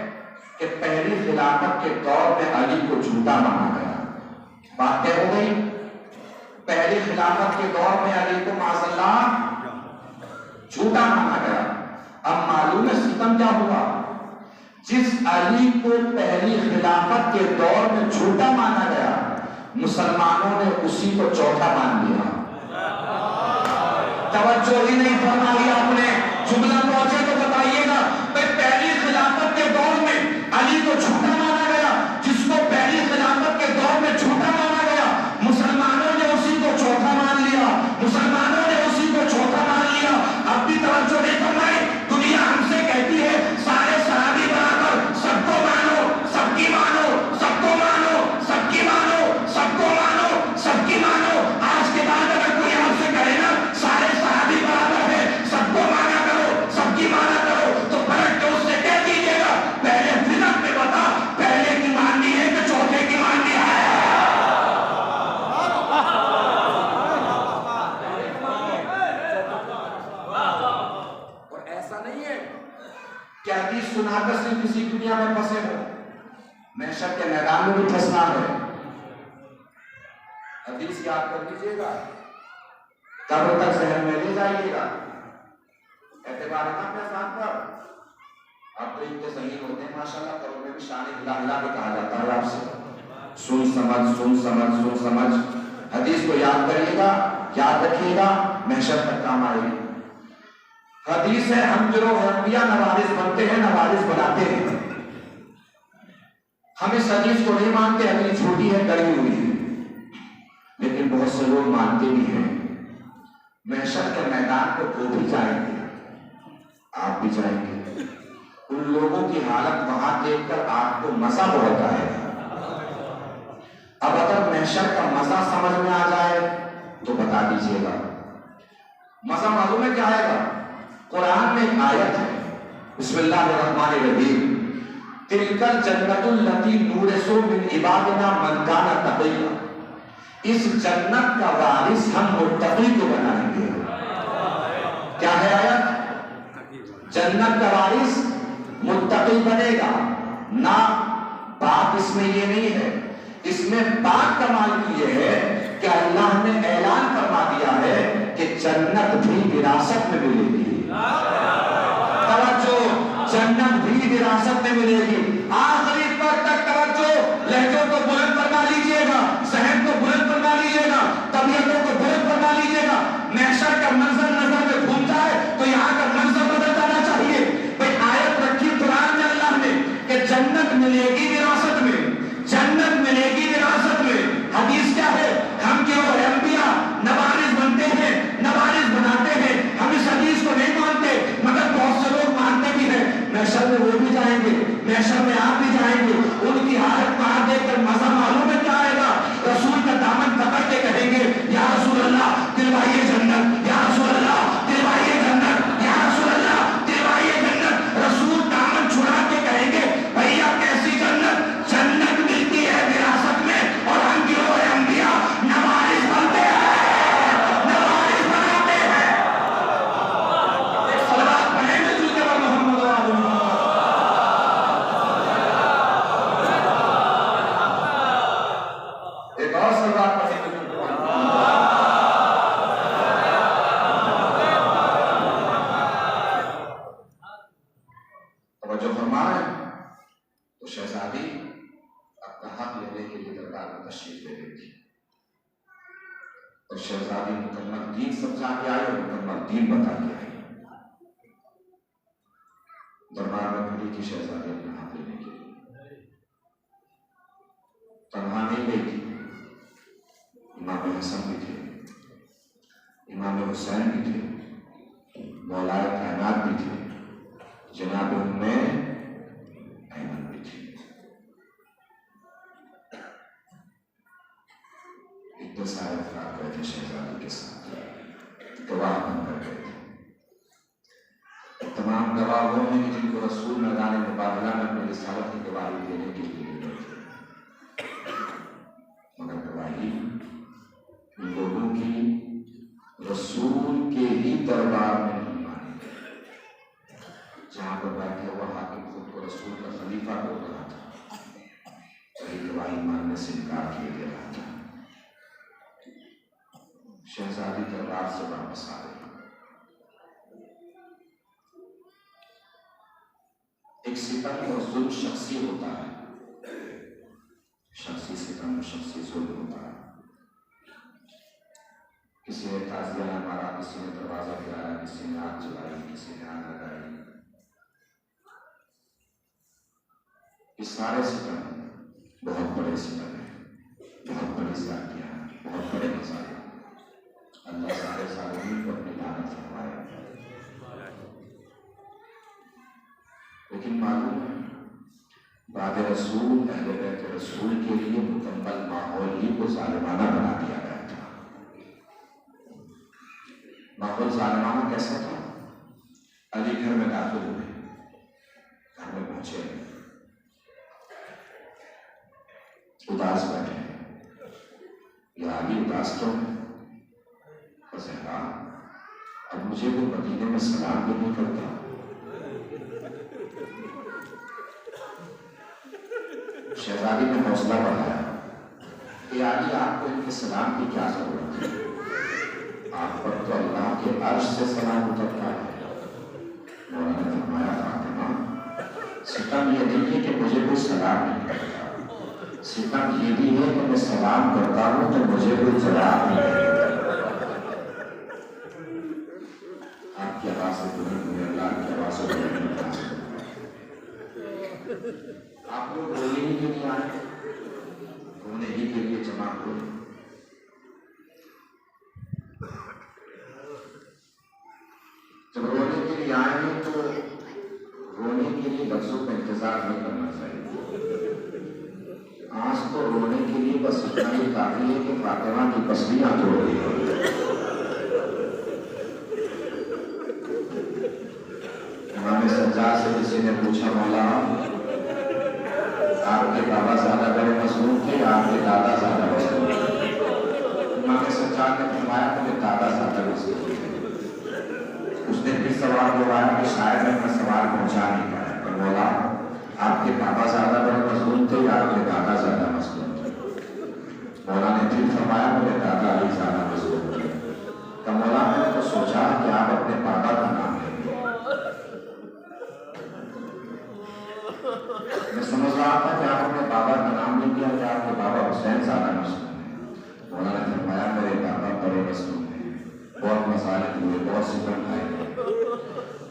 کہ پہلی خلافت کے دور میں علی کو جھوٹا مانا گیا۔ بات طے ہو گئی؟ پہلی خلافت کے دور میں علی کو معاذ اللہ جھوٹا مانا گیا۔ اب معلوم ہے ستم کیا ہوا؟ جس علی کو پہلی خلافت کے دور میں جھوٹا مانا گیا، مسلمانوں نے اسی کو چوتھا مان لیا۔ توجہ ہی نہیں فرمائی آپ نے، جملہ پہنچے تو بتائیے گا۔ پہلی خلافت کے دور میں علی کو جھوٹا مانا گیا، جس کو پہلی خلافت کے دور میں جھوٹا مانا گیا، مسلمانوں نے اسی کو چوتھا مان لیا، مسلمانوں نے اسی کو چوتھا مان لیا۔ اب بھی توجہ نہیں فرمائی، دنیا ہم سے کہتی ہے سارے صحابی برابر، سب کو مانو، سب کی مانو، سب کو مانو، سب کی مانو، سب کو مانو، سب کی مانو۔ آج کے بعد اگر کوئی آپ سے کہے نا سارے صحابی برابر ہے، سب کو مانا کرو، سب کی مانا کرو، تو پلٹ کے اس سے کہہ دیجیے گا پہلے فرق میں بتا، پہلے کی ماننی ہے کہ چوتھے کی ماننی ہے؟ اور ایسا نہیں ہے کہ حدیث سنا کر صرف کسی دنیا میں پھنسے ہو، محشر کے میدان میں بھی پھنسنا ہے۔ حدیث یاد کر لیجیے گا، قبر تک ذہن میں لے جائیے گا۔ اعتبار ہے نا اپنے ذات پر؟ آپ تو اتنے ذہین ہوتے ہیں ماشاءاللہ، قبر میں بھی شان ہلا ہلا کے کہا جاتا ہے آپ سے سن سمجھ سن سمجھ سن سمجھ۔ حدیث کو یاد کریے گا، یاد رکھیے گا، محشر تک کام آئے گی۔ حدیث ہے ہم گروہ انبیاء نوارث بنتے ہیں، نوارث بناتے ہیں۔ ہم اس حدیث کو نہیں مانتے، اگلی چھوٹی ہے، ڈری ہوئی ہے، لیکن بہت سے لوگ مانتے بھی ہیں۔ محشر کے میدان کو وہ بھی جائیں گے، آپ بھی جائیں گے۔ ان لوگوں کی حالت وہاں دیکھ کر آپ کو مزہ بہت آئے گا۔ اب اگر محشر کا مزہ سمجھ میں آ جائے تو بتا دیجیے گا۔ مزہ معلوم ہے کیا آئے گا؟ قرآن میں ایک آیت ہے، بسم اللہ الرحمن الرحیم، تلک الجنت التی نورث من عبادنا من کان تقیا، اس جنت کا وارث ہم متقی کو بنائیں گے۔ کیا ہے آیت؟ جنت کا وارث متقی بنے گا نہ۔ بات اس میں یہ نہیں ہے، اس میں بات کمال کی یہ ہے کہ اللہ نے اعلان فرما دیا ہے کہ جنت بھی وراثت میں ملے گی۔ توجہ، جنت بھی وراثت میں ملے گی۔ آخری پر تک توجہ، لہجوں کو بلند فرما لیجئے گا، ذہن کو بلند فرما لیجئے گا، طبیعتوں کو بلند فرما لیجئے گا۔ محشر کا منظر نظر میں گھوم جائے تو یہاں کا منظر بدل جانا چاہیے۔ بھئی آیت رکھی قرآن میں اللہ نے کہ جنت ملے گی وراثت میں، جنت ملے گی وراثت میں۔ حدیث کیا ہے؟ ہم گروہ انبیاء نوارث بنتے ہیں، نوارث بناتے ہیں۔ ہم اس حدیث کو نہیں مانتے، مگر بہت سے لوگ مانتے بھی ہیں۔ محشر میں وہ بھی جائیں گے، محشر میں آپ بھی جائیں گے۔ ان کی حالت وہاں دیکھ کر مزہ معلوم ہے کیا آئے گا؟ رسول کا دامن پکڑ کے کہیں گے یا رسول اللہ دلوائیے جنت، یا رسول اللہ دلوائیے جنت، یا رسول اللہ دلوائیے جنت۔ رسول دامن چھڑا کے کہیں گے بھیا کیسی جنت؟ جنت ملتی ہے وراثت میں، اور ہم گروہ انبیاء نوارث بنتے ہیں، نوارث بناتے ہیں۔ صلوات پڑھیں گے جو کہ محمد توجہ فرمائیں تو شہزادی اپنا حق لینے کے لیے دربار میں تشریف لے گئی تھی، اور شہزادی مکمل دین سمجھا کے آئی اور مکمل دین بتا کے آئی۔ دربار میں کھڑی تھی شہزادی اپنا حق لینے کے لیے، تنہا نہیں گئی تھی، امام حسن بھی تھے، امام حسین بھی تھے، مولائے کائنات بھی تھے، جناب ام ایمن بھی تھی۔ اتنے سارے افراد گئے تھے شہزادی کے ساتھ، گواہ بن کر گئے تھے۔ تمام گواہ وہ ہیں کہ جن کو رسول میدان مبادلہ میں اپنی رسالت کی گواہی دینے کے لیے گئے تھے، مگر گواہی ان لوگوں کی رسول کے ہی دربار میں نہیں مانی گئی، جہاں پر بیٹھے ہوا حاکم خود کو رسول کا خلیفہ بول رہا تھا، وہی گواہی ماننے سے انکار کیے دے رہا تھا۔ شہزادی دربار سے واپس آ گئی۔ ایک ستم اور ظلم شخصی ہوتا ہے، شخصی ستم شخصی ظلم ہوتا ہے۔ کسی نے تعزیہ نہ مارا، کسی نے دروازہ گرایا، کسی نے آگ جلائی، کسی نے آگ لگائی، یہ سارے ستم بہت بڑے ستم ہیں، بہت بڑی زیادتیاں ہیں، بہت بڑے مظالم۔ اللہ سارے ظالمین کو اپنی لعنت فرمائے۔ لیکن معلوم ہے بعد رسول اہل بیت رسول کے لیے مکمل ماحول ہی کو ظالمانہ بنا دیا گیا تھا۔ ماحول ظالمانہ کیسا تھا؟ علی گھر میں داخل ہوئے، گھر میں پہنچے، اداس بیٹھے، یا علی اداس کیوں ہے؟ اب مجھے وہ مدینے میں سلام بھی نہیں کرتا۔ شہزادی نے حوصلہ بڑھایا کہ علی آپ کو ان کے سلام کی کیا ضرورت ہے، آپ پر تو اللہ کے عرش سے سلام اترتا ہے۔ مولا نے فرمایا فاطمہ، ستم یہ نہیں ہے کہ مجھے کوئی سلام نہیں کرتا، ستم یہ بھی ہے کہ میں سلام کرتا ہوں تو مجھے کوئی جواب نہیں کرتا۔ آپ کی آواز سے بلند ہوئے، اللہ کی آواز سے بلند ہوئے۔ آپ لوگ رونے ہی کے لیے آئے، رونے ہی کے لیے جمع ہوئے۔ جب رونے کے لیے آئے ہیں تو رونے کے لیے لفظوں کا انتظار نہیں کرنا چاہیے۔ آج تو رونے کے لیے بس اتنا ہی کافی ہے کہ فاطمہ کی پسلیاں توڑ دی ہوئی۔ امام سجاد سے کسی نے پوچھا، مولا آپ کے بابا زیادہ بڑے مظلوم تھے، آپ کے دادا زیادہ مظلوم تھے؟ امام سجاد نے فرمایا کہ دادا زیادہ مظلوم تھے۔ اس نے پھر سوال دہرایا کہ شاید اپنا سوال پہنچا نہیں پایا، پر مولا آپ کے بابا زیادہ بڑے مظلوم تھے یا آپ کے دادا زیادہ مظلوم تھے؟ مولا نے پھر فرمایا میرے دادا علی زیادہ مظلوم تھے۔ تو مولا میں نے تو سوچا کہ آپ اپنے بابا کا نام لیں گے۔ میں سمجھ رہا تھا کہ آپ اپنے بابا کا نام لیں گے کہ آپ کے بابا حسین زیادہ مظلوم ہیں۔ مولا نے فرمایا میرے بابا بڑے مظلوم ہیں، بہت مظالم ہوئے، بہت ستم کھائے گئے،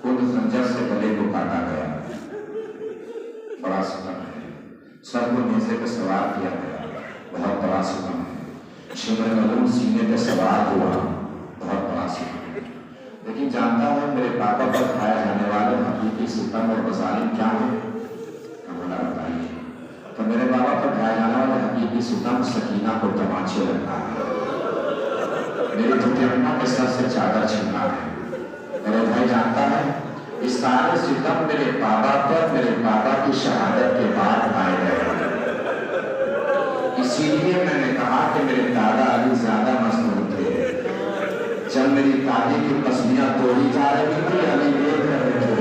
خود خنجر سے گلے کو کاٹا گیا، بڑا ستم ہے، سب کو نیزے پہ سوار کیا گیا، بہت بڑا ستم ہے، شمر ملوم سینے پہ سوار ہوا، بہت بڑا ستم ہے۔ لیکن جانتا ہے میرے بابا پر کھائے جانے والے حقیقی ستم اور مظالم کیا ہیں؟ بتائیے۔ تو میرے بابا پر کھایا جانے والا حقیقی ستم سکینہ کو تمانچے لگنا ہے، میری چھوٹی اماں کے سر سے چادر چھیننا ہے۔ میرے بھائی جانتا ہے اس سارے ستم میرے بابا پر میرے بابا کی شہادت کے بعد آئے گئے، اسی لیے میں نے کہا کہ میرے دادا علی زیادہ مظلوم تھے۔ جب میری دادی کی پسلیاں توڑی جا رہی تھی علی دیکھ رہے تھے،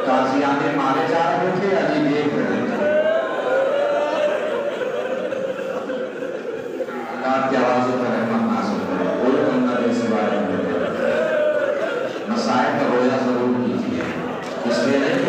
قاضیانے مارے جا رہے تھے علی دیکھ رہے تھے۔ اللہ کی آوازوں پر رحمت نازل کرے، کوئی بندہ دے سوائے مسائل کا رویہ ضرور کیجیے، اس لیے نہیں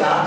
4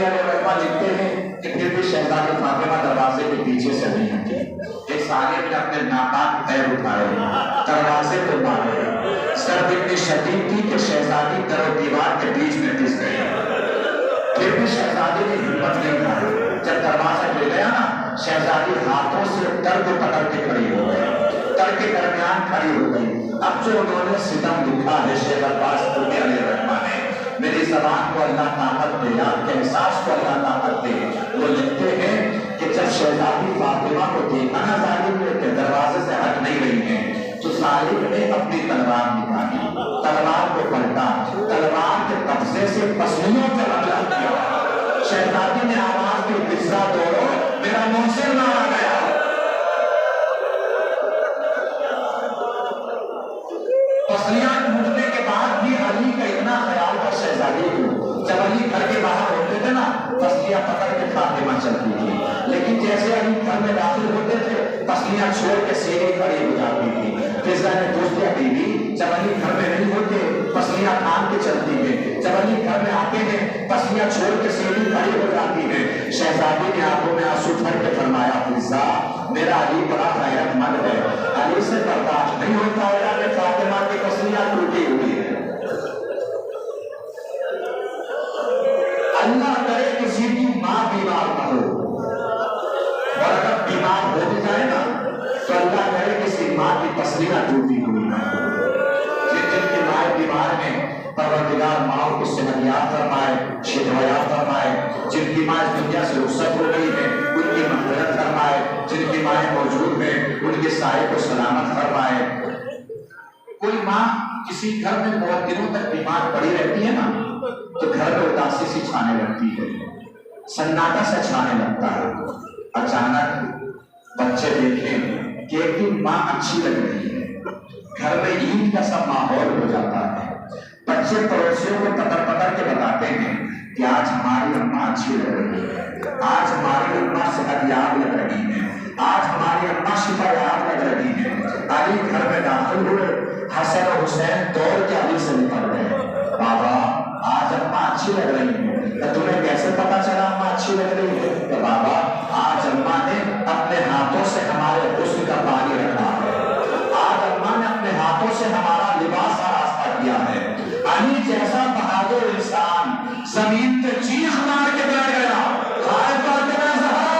قطبی علیہ الرحمہ لکھتے ہیں کہ پھر بھی شہزادی فاطمہ دروازے کے پیچھے سے نہیں ہٹی. ایک صاحب نے اپنے ناپاک پیر اٹھائے, دروازے کو مارے. ضرب اتنی شدید تھی کہ شہزادی در و دیوار کے بیچ میں پھنس گئی. پھر بھی شہزادی نے ہمت نہیں ہاری. جب دروازہ گر گیا نا, شہزادی ہاتھوں سے در کو پکڑ کے کھڑی ہو گئی, در کے درمیان کھڑی ہو گئی. اب جو انہوں نے ستم لکھا ہے شیخ عباس قطبی علیہ الرحمہ نے, میری زبان کو اللہ طاقت دے, آپ کے احساس کو اللہ طاقت دے. وہ لکھتے ہیں کہ جب شہزادی فاطمہ کو دیکھا نا ظالم نے کہ دروازے سے ہٹ نہیں رہی ہے, تو ظالم نے اپنی تلوار نکالی, تلوار کو پلٹا, تلوار کے قبضے سے پسلیوں پر حملہ کیا. شہزادی نے آواز کی, بسرا دوڑو, میرا محسن مارا گیا. پسلیاں ٹوٹنے کے بعد بھی علی کا اتنا خیال تھا شہزادی کو. جب علی گھر کے باہر ہوتے تھے نا, پسلیاں پکڑ کے فاطمہ چلتی تھی, لیکن جیسے علی گھر میں داخل ہوتے تھے پسلیاں چھوڑ کے سیدھی کھڑی ہو جاتی تھی. فضا نے دوست کیا بیوی, جب علی گھر میں نہیں ہوتے پسلیاں تھام کے چلتی ہیں, جب علی گھر میں آتے ہیں پسلیاں چھوڑ کے سیدھی کھڑی ہو جاتی ہیں. شہزادی نے آنکھوں میں آنسو بھر کے فرمایا, فضا میرا علی بڑا غیرت مند ہے, علی سے برداشت نہیں ہوتا ہے کہ فاطمہ کی پسلیاں ٹوٹی ہوئی ہیں. اللہ کرے کسی کی ماں بیمار نہ ہو, اور اگر بیمار ہو بھی جائے نا تو اللہ کرے کسی ماں کی پسلیاں ٹوٹی ہوئی نہ ہو. جن کی ماں بیمار ہیں پروردگار ماؤں کو صحت یاب فرمائے, شفا یاب فرمائے. جن کی ماں اس دنیا سے رخصت ہو گئی ہے ان کی مغفرت فرمائے, جن کی مائیں موجود ہیں ان کے سائے کو سلامت فرمائے. کوئی ماں کسی گھر میں بہت دنوں تک بیمار پڑی رہتی ہے نا تو گھر میں اداسی سی چھانے لگتی ہے, سناٹا سے چھانے لگتا ہے. اچانک بچے دیکھیں کہ ایک دن ماں اچھی لگ رہی ہے, گھر میں عید کا سب ماحول ہو جاتا ہے. بچے پڑوسیوں کو پکڑ پکڑ کے بتاتے ہیں کہ آج ہماری اماں اچھی لگ رہی ہے, آج ہماری اماں صحت یاب لگ رہی ہے, آج ہماری اماں شفا یاب لگ رہی ہے. علی گھر میں داخل ہوئے, حسن و حسین دوڑ کے علی سے نکل گئے, بابا آج اماں اچھی لگ رہی ہے. تمہیں کیسے پتا چلا اماں اچھی لگ رہی ہے؟ کہ بابا آج اماں نے اپنے ہاتھوں سے ہمارے حسن کا پانی رکھا ہے, آج اماں نے اپنے ہاتھوں سے ہمارا لباس آراستہ کیا ہے. علی جیسا بہادر انسان زمین پہ چیخ مار کے بیٹھ گیا, ہائے فاطمہ زہرا.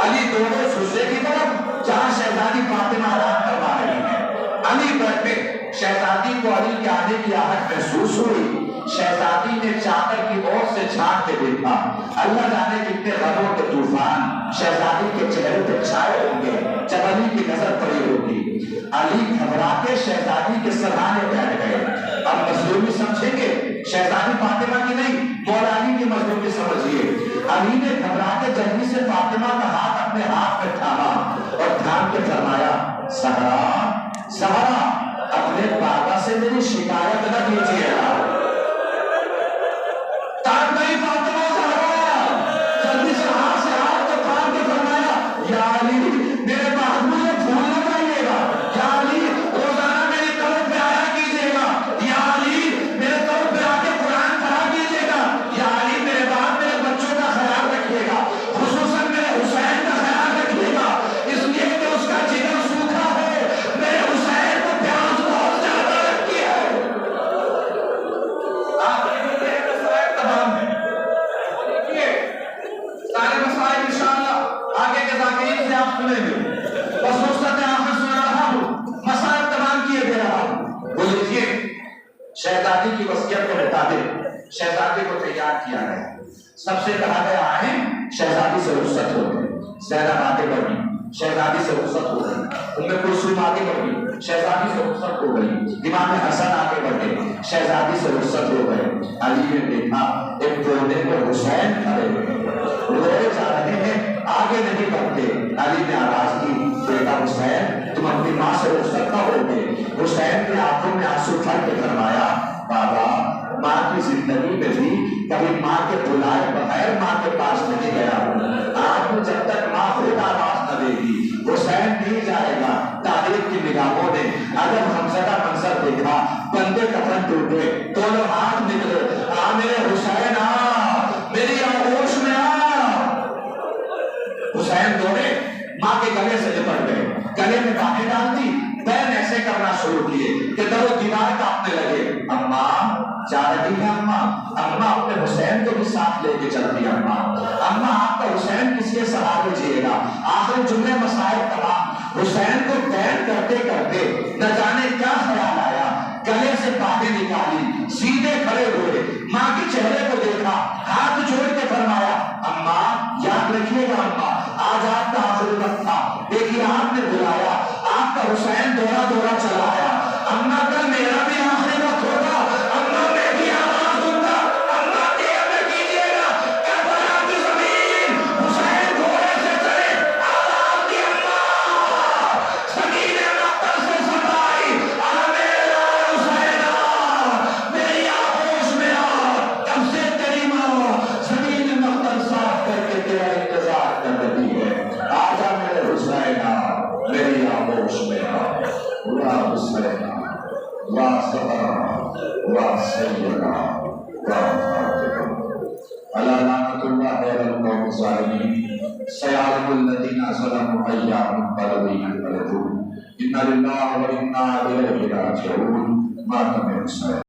علی دوڑے سوسے کی طرف جہاں شہزادی فاطمہ آرام فرما رہی ہے. علی بیٹھے, شہزادی کو علی کے آنے کی آہٹ محسوس ہوئی. شہزادی نے چادر کی اور سے چھانٹ کے دیکھا, اللہ جانے کتنے غموں کے طوفان شہزادی کے چہرے پہ چھائے ہوں گے جب علی کی نظر پڑی ہوگی. علی گھبرا کے شہزادی کے سرہانے بیٹھ گئے. اب مظلومی سمجھیں گے, شہزادی فاطمہ کی نہیں, مولا علی کی مظلومی سمجھیے. علی نے گھبرا کے جلدی سے فاطمہ کا ہاتھ اپنے ہاتھ میں تھاما اور تھام کے فرمایا, زہرا زہرا اپنے بابا سے میری شکایت نہ کیجیے گا. تب نہیں فاطمہ زہرا جلدی سے ہاتھ کو تھام کے فرمایا, یا علی میرے محبوب کو بھول نہ جائیے گا, یا علی روزانہ میری طرف پہ آیا کیجیے گا, یا علی میرے طرف پہ آ کے قرآن پڑھا کیجیے گا, یا علی میرے باپ میرے بچوں کا خیال رکھیے گا, خصوصاً میرے حسین کا خیال رکھیے گا, اس لیے کہ اس کا جگر سوکھا ہے, میرے حسین کو پیاس بہت زیادہ لگتی ہے. آپ دیکھیے مسائل تمام ہیں, سارے مسائل انشاءاللہ آگے کے ذاکرین سے آپ سنیں گے. بس رخصت آخر سن رہا ہوں, مسائل تمام کیے دے رہا ہوں. وہ لکھیے, شہزادی کی وصیت کے مطابق شہزادی کو تیار کیا گیا. سب سے کہا گیا ہے شہزادی سے رخصت ہو گئی. زینب آگے بڑھی, شہزادی سے رخصت ہو گئی. ام کلثوم آگے بڑھی, شہزادی سے رخصت ہو گئی. امام حسن آگے بڑھے, شہزادی سے رخصت ہو گئے. علی نے دیکھا ایک کونے میں حسین کھڑے روئے جا رہے ہیں, آگے نہیں بڑھتے. علی نے آواز کی, بیٹا حسین تم اپنی ماں سے رخصت نہ ہو گے. حسین نے آنکھوں میں آنسو بھر کے فرمایا, بابا ماں کی زندگی میں بھی کبھی ماں کے بلائے بغیر ماں کے پاس نہیں گیا ہوں. آج جب تک ماں خود آواز نہ دے گی حسین نہیں جائے گا. تاریخ کی نگاہوں نے اگر ہمزدہ منظر دیکھا, بندے کفن ٹوٹے, دونوں ہاتھ نکلے, میرے حسین ساتھ لے کے چلتی اما آپ کا حسین کس کے سہارے جیے گا؟ آخر جملے مسائل تمام حسین کو بین کرتے کرتے نہ جانے کیا خیال آیا، گلے سے باتیں نکالی، سیدھے کھڑے ہوئے، ماں کے چہرے کو دیکھا، ہاتھ جوڑ کے فرمایا اما یاد رکھیے گا اما آج آپ کا آخری وقت تھا، دیکھیے آپ نے بلایا، آپ کا حسین دورہ دورہ چلا آیا، اما کل میرا بھی آخری وقت ہوگا، اما میں بھی آواز دوں گا، اما دیر نہ کیجیے گا، کربلا کی زمین حسین گھوڑے سے چلے، آواز دی اما زمین مقتل سے سمائی، میرا حسین میری آغوش میں آ، کب سے تیری ماں زمین مقتل صاف کر کے تیرا انتظار کر رہی ہے، آجا میرے حسین میری آغوش میں آ، یا حسین یا سفر یا سیدنا یا فاطمہ علی لعنت اللہ علی القوم الظالمین سیعلم الذین ظلموا ایام منقلبون ان للہ و انا الیہ راجعون ماتم حسین